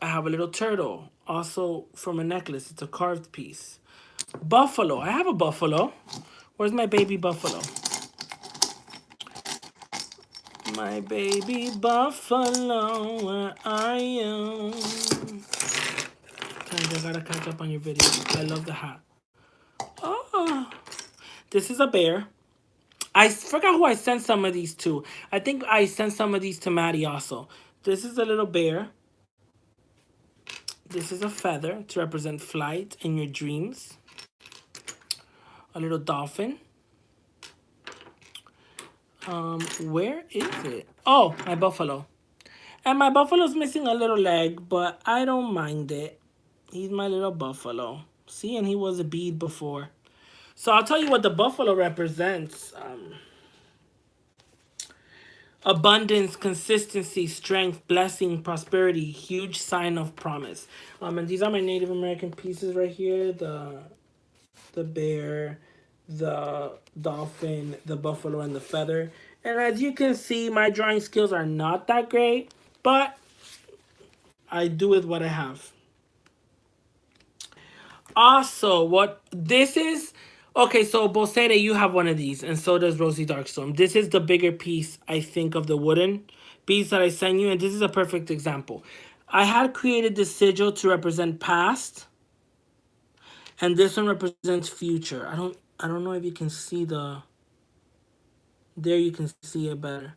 I have a little turtle, also from a necklace. It's a carved piece. Buffalo. I have a buffalo. Where's my baby buffalo? My baby buffalo, where are you? I gotta catch up on your video. I love the hat. Oh, this is a bear. I forgot who I sent some of these to. I think I sent some of these to Maddie also. This is a little bear. This is a feather to represent flight in your dreams. A little dolphin. Where is it? Oh, my buffalo. And my buffalo's missing a little leg, but I don't mind it. He's my little buffalo. See, and he was a bead before. So I'll tell you what the buffalo represents. Abundance, consistency, strength, blessing, prosperity, huge sign of promise. And these are my Native American pieces right here. The bear, the dolphin, the buffalo, and the feather. And as you can see, my drawing skills are not that great, but I do with what I have. Also, what this is, okay, so Bosede, you have one of these, and so does Rosie Darkstorm. This is the bigger piece, I think, of the wooden piece that I sent you, and this is a perfect example. I had created this sigil to represent past, and this one represents future. I don't know if you can see there you can see it better.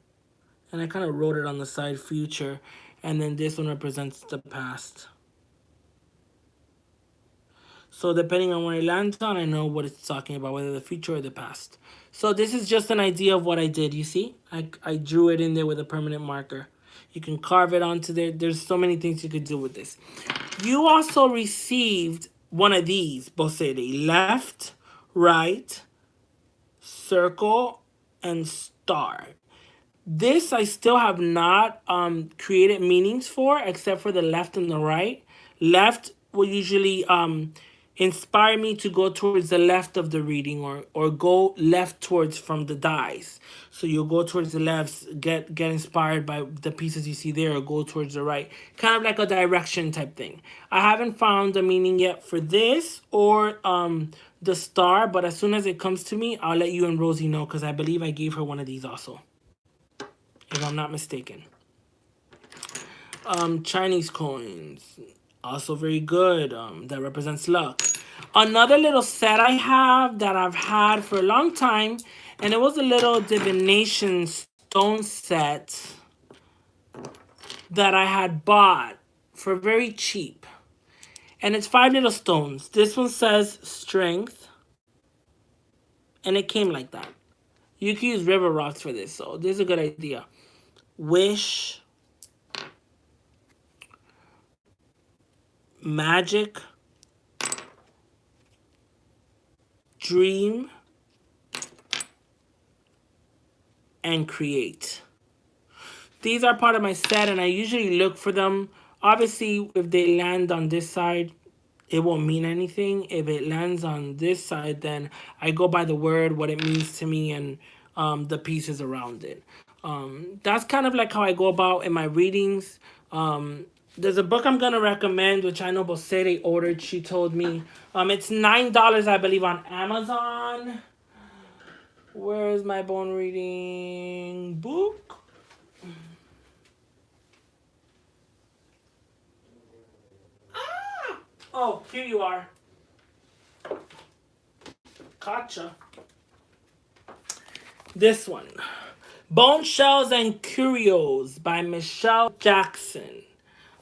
And I kind of wrote it on the side, future, and then this one represents the past. So depending on where it lands on, I know what it's talking about, whether the future or the past. So this is just an idea of what I did, you see? I drew it in there with a permanent marker. You can carve it onto there. There's so many things you could do with this. You also received one of these, Bosede. Left, right, circle, and star. This I still have not created meanings for, except for the left and the right. Left will usually inspire me to go towards the left of the reading, or go left towards from the dies. So you'll go towards the left, get inspired by the pieces you see there, or go towards the right. Kind of like a direction type thing. I haven't found the meaning yet for this or the star, but as soon as it comes to me, I'll let you and Rosie know, because I believe I gave her one of these also, if I'm not mistaken. Chinese coins, also very good. That represents luck. Another little set I have that I've had for a long time, and it was a little divination stone set that I had bought for very cheap. And it's 5 little stones. This one says strength, and it came like that. You can use river rocks for this, so this is a good idea. Wish, magic, dream, and create. These are part of my set, and I usually look for them. Obviously, if they land on this side, it won't mean anything. If it lands on this side, then I go by the word, what it means to me, and the pieces around it. That's kind of like how I go about in my readings. There's a book I'm gonna recommend, which I know Bosede ordered. She told me it's $9, I believe, on Amazon. Where is my bone reading book? Ah! Oh, here you are. Gotcha. This one. Bone Shells and Curios by Michelle Jackson.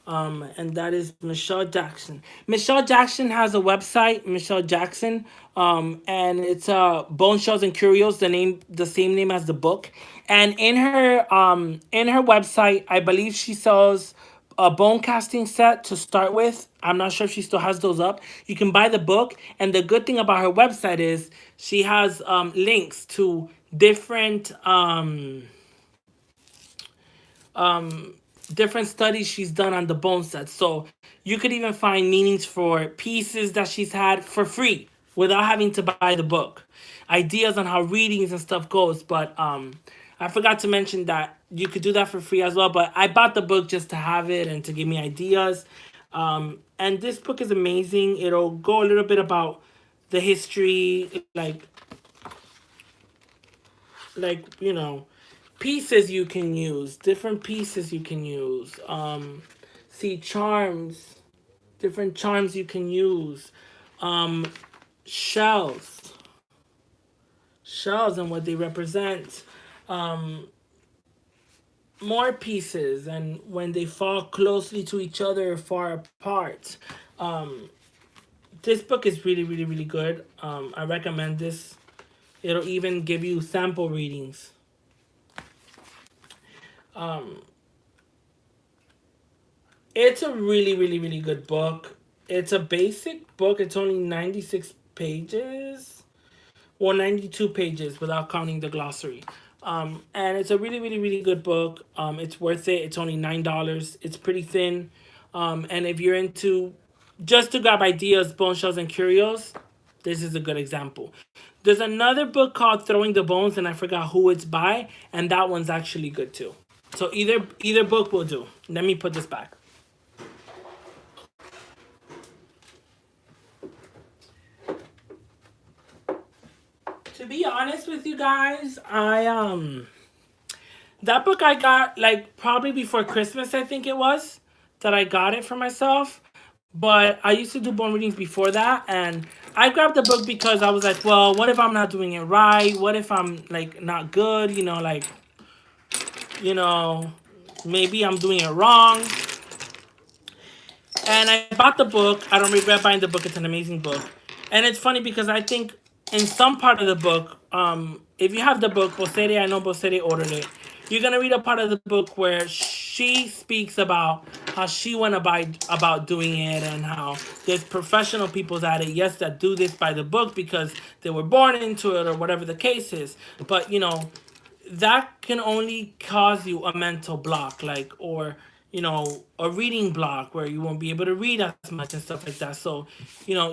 And that is Michelle Jackson. Michelle Jackson has a website, Michelle Jackson, and it's Bone Shells and Curios, the same name as the book. And in her website, I believe she sells a bone casting set to start with. I'm not sure if she still has those up. You can buy the book, and the good thing about her website is she has links to different different studies she's done on the bone sets. So you could even find meanings for pieces that she's had for free without having to buy the book. Ideas on how readings and stuff goes, but I forgot to mention that you could do that for free as well. But I bought the book just to have it and to give me ideas. And this book is amazing. It'll go a little bit about the history, pieces you can use, different pieces you can use. See charms, different charms you can use. Um, shells, shells and what they represent. Um, more pieces and when they fall closely to each other or far apart. Um, this book is really, really, really good. I recommend this. It'll even give you sample readings. Um, It's a really, really, really good book. It's a basic book. It's only 96 pages. Well, 92 pages without counting the glossary. And it's a really, really, really good book. It's worth it. It's only $9. It's pretty thin. And if you're into just to grab ideas, bone shells, and curios, this is a good example. There's another book called Throwing the Bones, and I forgot who it's by, and that one's actually good too. So either book will do. Let me put this back. To be honest with you guys, I that book I got like probably before Christmas, I think it was that I got it for myself. But I used to do bone readings before that, and I grabbed the book because I was like, well, what if I'm not doing it right? What if I'm like not good? You know, maybe I'm doing it wrong. And I bought the book. I don't regret buying the book. It's an amazing book. And it's funny because I think in some part of the book, if you have the book, Bosere, I know Bosere ordered it. You're gonna read a part of the book where she speaks about how she went about doing it and how there's professional people at it, yes, that do this by the book because they were born into it or whatever the case is. But that can only cause you a mental block, like, or a reading block where you won't be able to read as much and stuff like that. So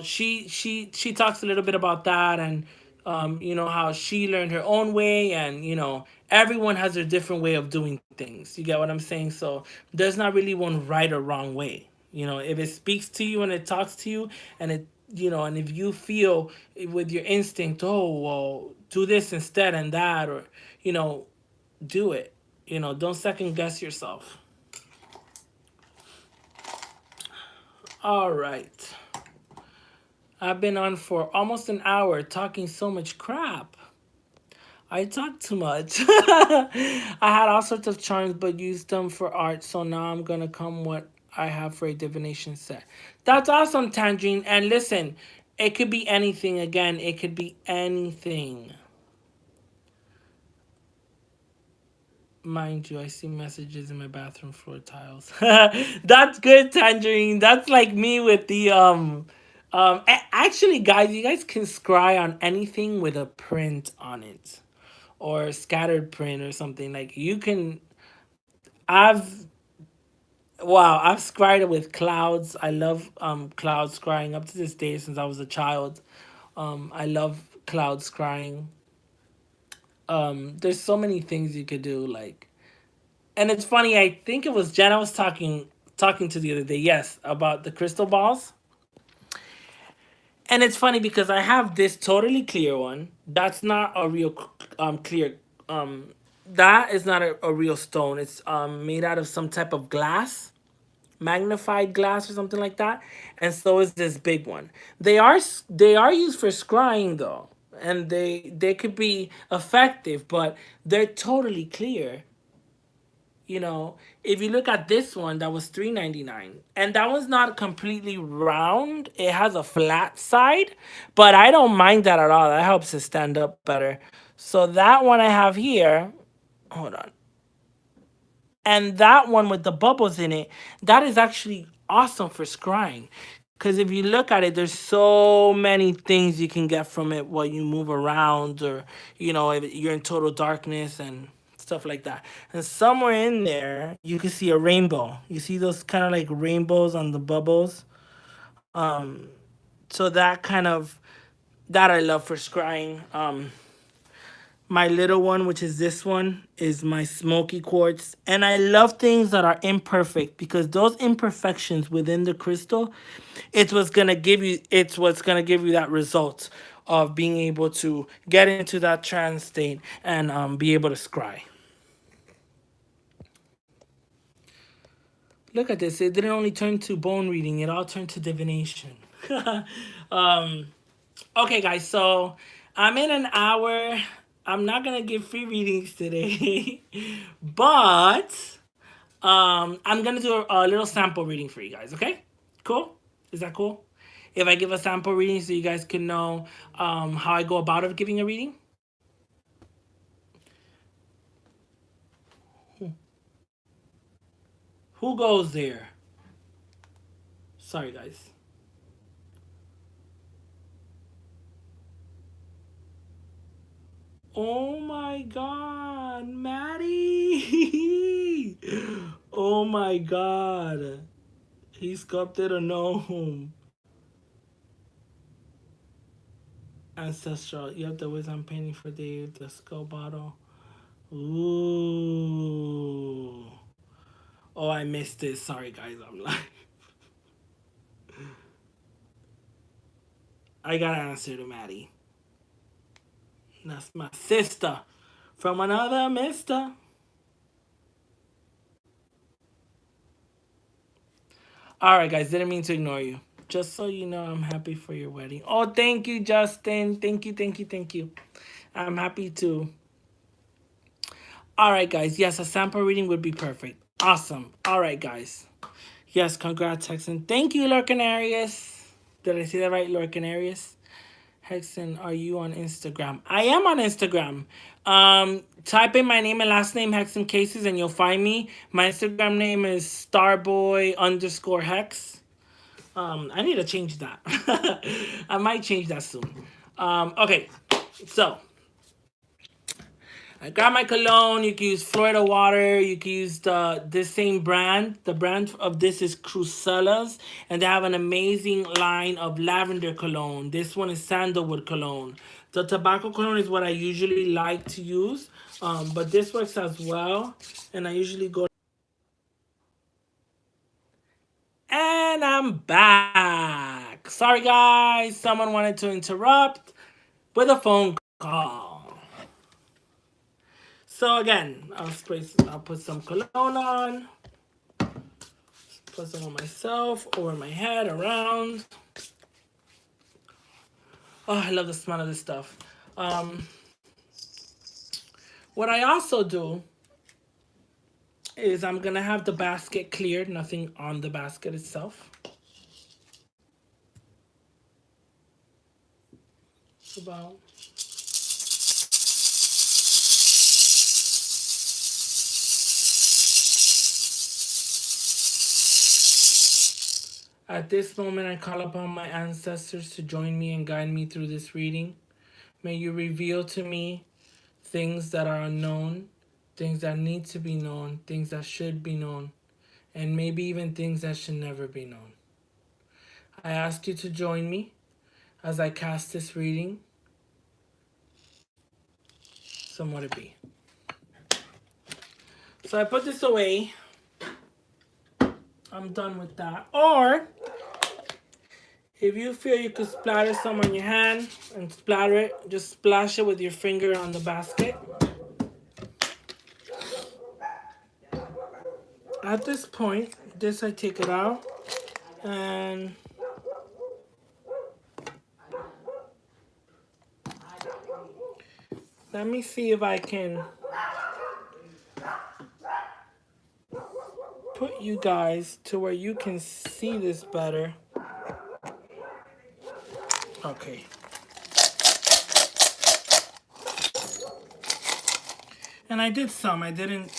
she talks a little bit about that, and how she learned her own way, and everyone has their different way of doing things. You get what I'm saying? So there's not really one right or wrong way. If it speaks to you and it talks to you, and and if you feel with your instinct, oh well, do this instead and that, or you know do it. Don't second guess yourself. All right, I've been on for almost an hour talking so much crap. I talk too much. I had all sorts of charms but used them for art, so now I'm gonna come what I have for a divination set. That's awesome, Tangerine. And listen, it could be anything. Again, it could be anything. Mind you, I see messages in my bathroom floor tiles. That's good, Tangerine. That's like me with the actually, guys, you guys can scry on anything with a print on it or scattered print or something. Like you can. I've Wow, I've scried with clouds. I love cloud scrying up to this day since I was a child. I love cloud scrying. There's so many things you could do, like, and it's funny. I think it was Jen I was talking to the other day. Yes, about the crystal balls. And it's funny because I have this totally clear one. That's not a real clear. That is not a real stone. It's made out of some type of glass, magnified glass or something like that. And so is this big one. They are used for scrying though, and they could be effective, but they're totally clear. you know, if you look at this one, that was $3.99, and that one's not completely round. It has a flat side, but I don't mind that at all. That helps it stand up better. So that one I have here, hold on, and that one with the bubbles in it, that is actually awesome for scrying. Because if you look at it, there's so many things you can get from it while you move around, or, you know, if you're in total darkness and stuff like that. And somewhere in there, you can see a rainbow. You see those kind of like rainbows on the bubbles? So that kind of, that I love for scrying. My little one, which is this one, is my smoky quartz. And I love things that are imperfect, because those imperfections within the crystal, it's what's gonna give you that result of being able to get into that trance state and be able to scry. Look at this. It didn't only turn to bone reading, it all turned to divination. um, okay, guys, so I'm in an hour. I'm not going to give free readings today, but I'm going to do a little sample reading for you guys, okay? Cool? Is that cool? If I give a sample reading so you guys can know how I go about of giving a reading? Who goes there? Sorry, guys. Oh my god, Maddie! Oh my god. He sculpted a gnome. Ancestral. You have the wisdom painting for Dave, the skull bottle. Ooh. Oh, I missed this. Sorry, guys. I'm like, I gotta answer to Maddie. That's my sister from another mister. All right, guys. Didn't mean to ignore you. Just so you know, I'm happy for your wedding. Oh, thank you, Justin. Thank you, thank you, thank you. I'm happy too. All right, guys. Yes, a sample reading would be perfect. Awesome. All right, guys. Yes, congrats, Hexen. Thank you, Lurkinarius. Did I say that right, Lurkinarius? Hexen, are you on Instagram? I am on Instagram. Type in my name and last name, Hexen Cases, and you'll find me. My Instagram name is starboy_hex. I need to change that. I might change that soon. Okay, so I got my cologne. You can use Florida water. You can use this same brand. The brand of this is Crucella's, and they have an amazing line of lavender cologne. This one is sandalwood cologne. The tobacco cologne is what I usually like to use, but this works as well. And I usually go. And I'm back. Sorry, guys. Someone wanted to interrupt with a phone call. So again, I'll put some cologne on. Put some on myself, over my head, around. Oh, I love the smell of this stuff. What I also do is I'm gonna have the basket cleared, nothing on the basket itself. About at this moment, I call upon my ancestors to join me and guide me through this reading. May you reveal to me things that are unknown, things that need to be known, things that should be known, and maybe even things that should never be known. I ask you to join me as I cast this reading. Somewhat it be. So I put this away. I'm done with that. Or if you feel you could splatter some on your hand and splatter it, just splash it with your finger on the basket. At this point, I take it out and let me see if I can put you guys to where you can see this better. Okay. And I did some. I didn't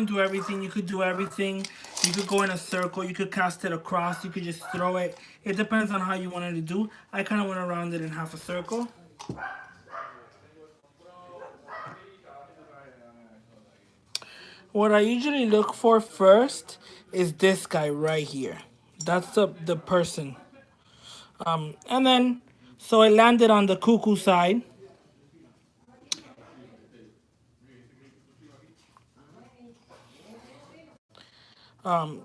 do everything. You could do everything. You could go in a circle. You could cast it across. You could just throw it. It depends on how you wanted to do. I kind of went around it in half a circle. What I usually look for first is this guy right here. That's the person. And then, so it landed on the cuckoo side. Um,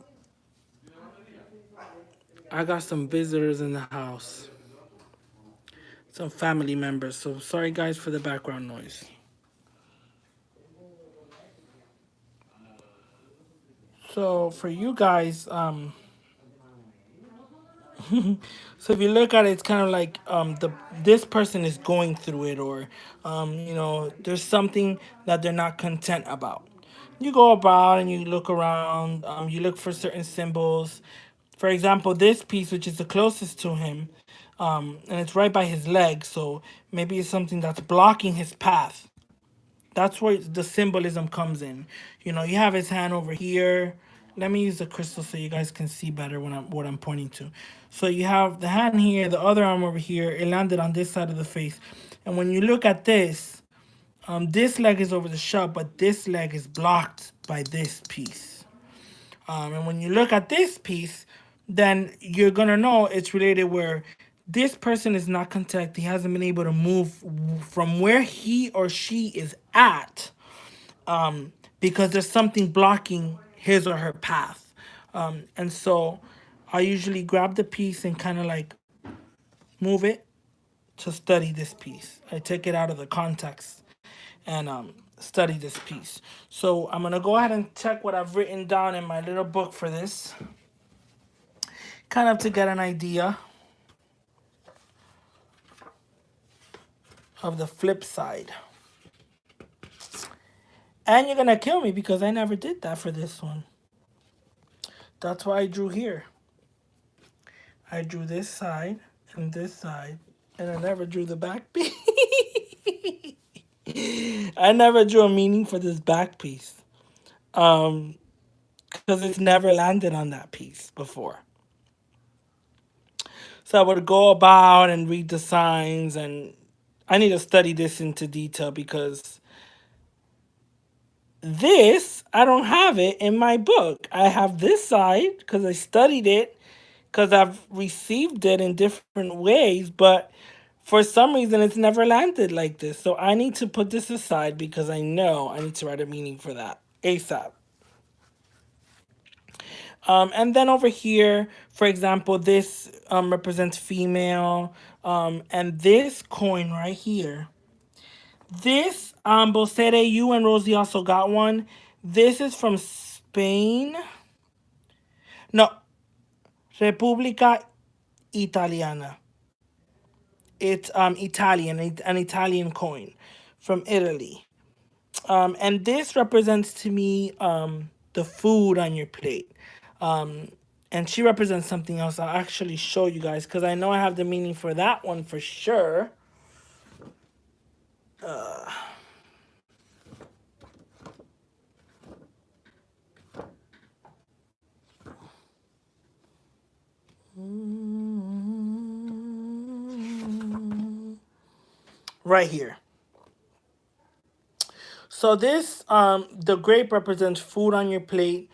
I got some visitors in the house, some family members. So sorry guys for the background noise. So for you guys, so if you look at it, it's kind of like the this person is going through it, or there's something that they're not content about. You go about and you look around. You look for certain symbols. For example, this piece, which is the closest to him, and it's right by his leg, so maybe it's something that's blocking his path. That's where the symbolism comes in. You have his hand over here. Let me use the crystal so you guys can see better what I'm pointing to. So you have the hand here, the other arm over here. It landed on this side of the face. And when you look at this leg is over the shop, but this leg is blocked by this piece. And when you look at this piece, then you're gonna know it's related where this person is not contact. He hasn't been able to move from where he or she is at, because there's something blocking his or her path. And so I usually grab the piece and kind of like move it to study this piece. I take it out of the context and study this piece. So I'm gonna go ahead and check what I've written down in my little book for this, kind of to get an idea of the flip side. And you're gonna kill me because I never did that for this one. That's why I drew here. I drew this side and this side, and I never drew the back piece. I never drew a meaning for this back piece. Because it's never landed on that piece before. So I would go about and read the signs, and I need to study this into detail because this, I don't have it in my book. I have this side because I studied it, because I've received it in different ways, but for some reason it's never landed like this. So I need to put this aside because I know I need to write a meaning for that ASAP. And then over here, for example, this represents female. And this coin right here, this, Bosere, you and Rosie also got one. This is from Spain. No, República Italiana. It's Italian, an Italian coin from Italy. And this represents to me the food on your plate. And she represents something else. I'll actually show you guys because I know I have the meaning for that one for sure. Right here. So this, the grape represents food on your plate.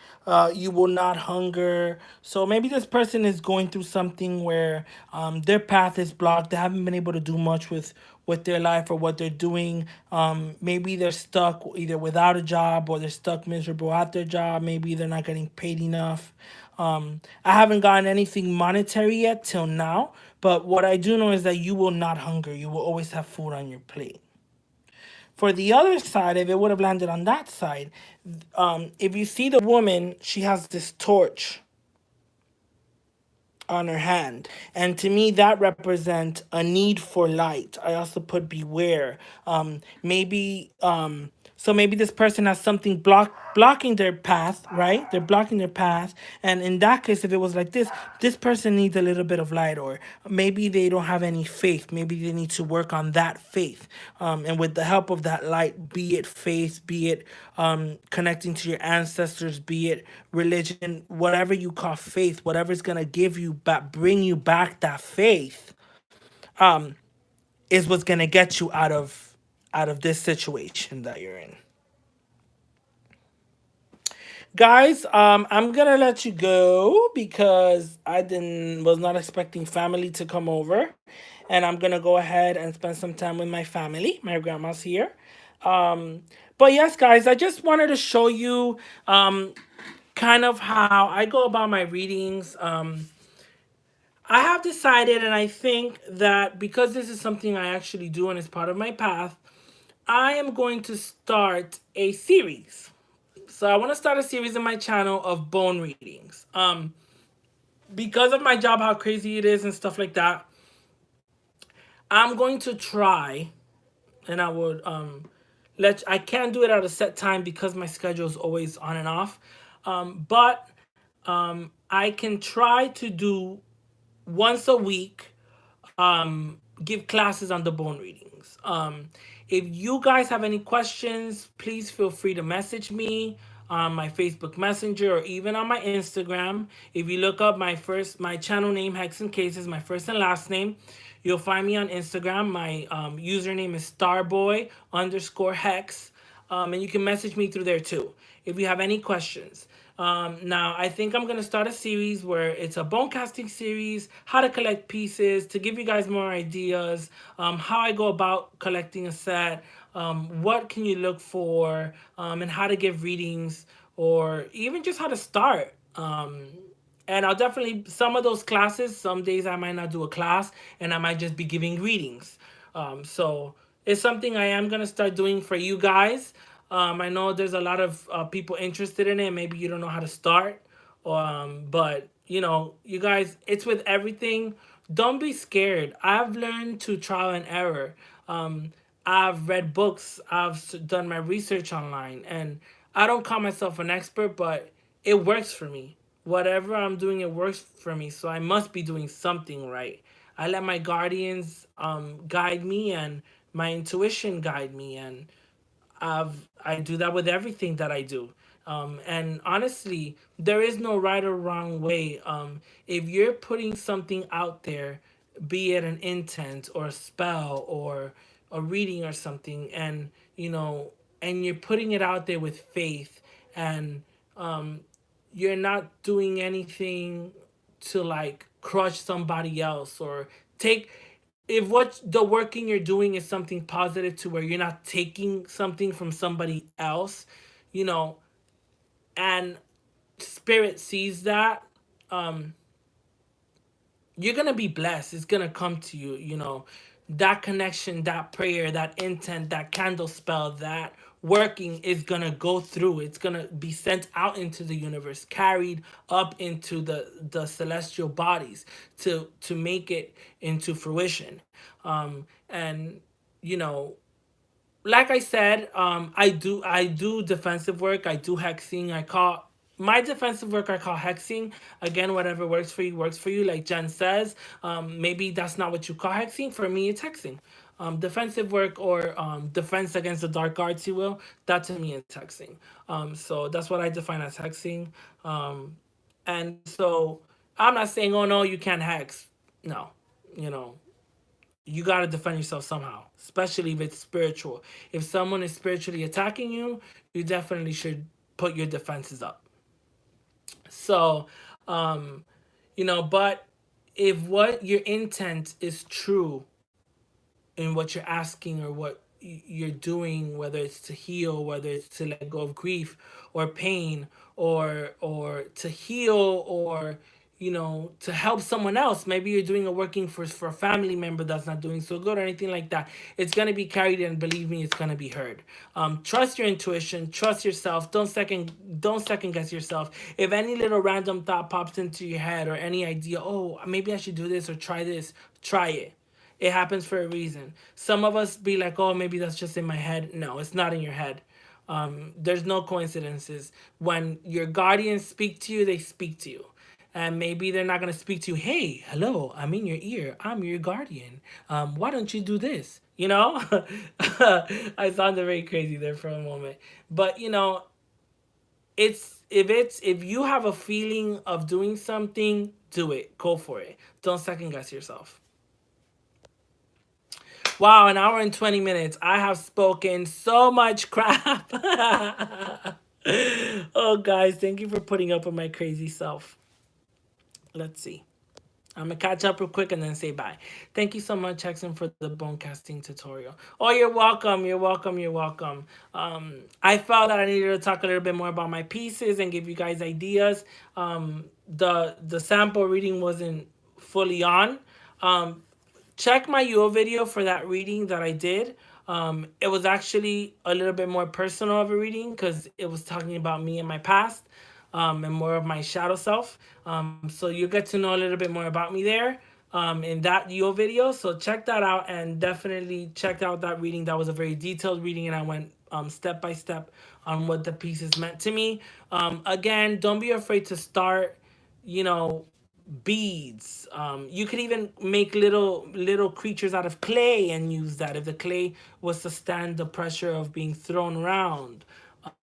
You will not hunger. So maybe this person is going through something where their path is blocked. They haven't been able to do much with their life or what they're doing. Maybe they're stuck either without a job or they're stuck miserable at their job. Maybe they're not getting paid enough. I haven't gotten anything monetary yet till now. But what I do know is that you will not hunger. You will always have food on your plate. For the other side, if it would have landed on that side, if you see the woman, she has this torch on her hand. And to me, that represents a need for light. I also put beware. Maybe So maybe this person has something blocking their path, right? They're blocking their path. And in that case, if it was like this person needs a little bit of light, or maybe they don't have any faith. Maybe they need to work on that faith. And with the help of that light, be it faith, be it connecting to your ancestors, be it religion, whatever you call faith, whatever's gonna give you back, bring you back that faith, is what's gonna get you out of this situation that you're in. Guys, I'm gonna let you go because I didn't was not expecting family to come over, and I'm gonna go ahead and spend some time with my family. My grandma's here. Um, but yes, guys, I just wanted to show you kind of how I go about my readings. I have decided, and I think that because this is something I actually do and is part of my path, I am going to start a series. So I want to start a series on my channel of bone readings. Because of my job, how crazy it is and stuff like that, I'm going to try, and I would I can't do it at a set time because my schedule is always on and off. But I can try to do once a week, give classes on the bone readings. If you guys have any questions, please feel free to message me on my Facebook Messenger or even on my Instagram. If you look up my channel name, Hex and Cases, my first and last name, you'll find me on Instagram. My username is starboy_hex. And you can message me through there too if you have any questions. Now, I think I'm going to start a series where it's a bone casting series, how to collect pieces, to give you guys more ideas, how I go about collecting a set, what can you look for, and how to give readings, or even just how to start. And I'll definitely, some of those classes, some days I might not do a class and I might just be giving readings. So it's something I am going to start doing for you guys. I know there's a lot of people interested in it. Maybe you don't know how to start. But, you guys, it's with everything. Don't be scared. I've learned to trial and error. I've read books, done my research online, and I don't call myself an expert, but it works for me. Whatever I'm doing, it works for me. So I must be doing something right. I let my guardians guide me, and my intuition guide me, and I do that with everything that I do. And honestly, there is no right or wrong way. If you're putting something out there, be it an intent or a spell or a reading or something, and and you're putting it out there with faith, and you're not doing anything to like crush somebody else or take, if what the working you're doing is something positive to where you're not taking something from somebody else, you know, and spirit sees that, um you're gonna be blessed. It's gonna come to you, that connection, that prayer, that intent, that candle spell, that working is gonna go through. It's gonna be sent out into the universe, carried up into the celestial bodies to make it into fruition. And you know like I said, I do defensive work. I do hexing. I call my defensive work, I call hexing. Again, whatever works for you works for you. Like Jen says, maybe that's not what you call hexing. For me, it's hexing. Defensive work, or defense against the dark arts, you will. That to me is hexing. So that's what I define as hexing. And so I'm not saying, oh no, you can't hex. No, you know you got to defend yourself somehow, especially if it's spiritual. If someone is spiritually attacking you, you definitely should put your defenses up. So, um, but if what your intent is true in what you're asking, or what you're doing, whether it's to heal, whether it's to let go of grief or pain, or to heal, or to help someone else. Maybe you're doing a working for a family member that's not doing so good, or anything like that. It's going to be carried, and believe me, it's going to be heard. Trust your intuition, trust yourself. Don't second guess yourself. If any little random thought pops into your head, or any idea, oh, maybe I should do this or try this, try it. It happens for a reason. Some of us be like, oh, maybe that's just in my head. No, it's not in your head. There's no coincidences. When your guardians speak to you, they speak to you. And maybe they're not going to speak to you, hey, hello, I'm in your ear. I'm your guardian. Why don't you do this? You know? I sounded very crazy there for a moment. But, if you have a feeling of doing something, do it. Go for it. Don't second guess yourself. Wow, an hour and 20 minutes. I have spoken so much crap. Oh, guys, thank you for putting up with my crazy self. Let's see. I'm gonna catch up real quick and then say bye. Thank you so much, Jackson, for the bone casting tutorial. Oh, you're welcome. You're welcome. You're welcome. I felt that I needed to talk a little bit more about my pieces and give you guys ideas. The sample reading wasn't fully on. Um, Check my UO video for that reading that I did. It was actually a little bit more personal of a reading because it was talking about me and my past, and more of my shadow self. So you get to know a little bit more about me there, in that UO video. So check that out and definitely check out that reading. That was a very detailed reading, and I went step by step on what the pieces meant to me. Again, don't be afraid to start, you know, beads. You could even make little creatures out of clay and use that if the clay was to stand the pressure of being thrown around.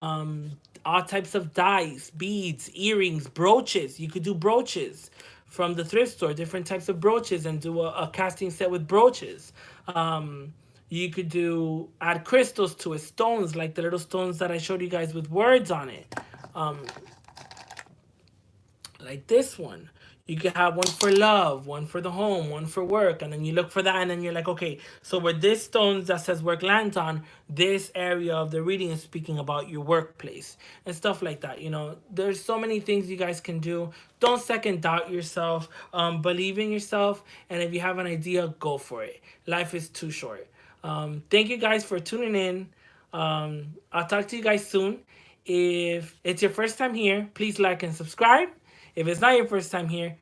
All types of dice, beads, earrings, brooches. You could do brooches from the thrift store, different types of brooches, and do a casting set with brooches. You could add crystals to it, stones like the little stones that I showed you guys with words on it. Like this one. You could have one for love, one for the home, one for work, and then you look for that, and then you're like, okay, so where this stones that says work lands on, this area of the reading is speaking about your workplace and stuff like that. There's so many things you guys can do. Don't second doubt yourself. Believe in yourself, and if you have an idea, go for it. Life is too short. Thank you guys for tuning in. I'll talk to you guys soon. If it's your first time here, please like and subscribe. If it's not your first time here,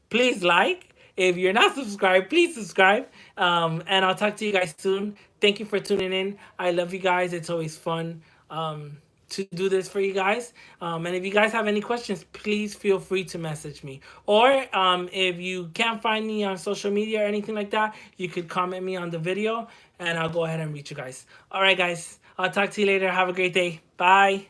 please like. If you're not subscribed, please subscribe. And I'll talk to you guys soon. Thank you for tuning in. I love you guys. It's always fun to do this for you guys. And if you guys have any questions, please feel free to message me. Or if you can't find me on social media or anything like that, you could comment me on the video and I'll go ahead and reach you guys. All right, guys. I'll talk to you later. Have a great day. Bye.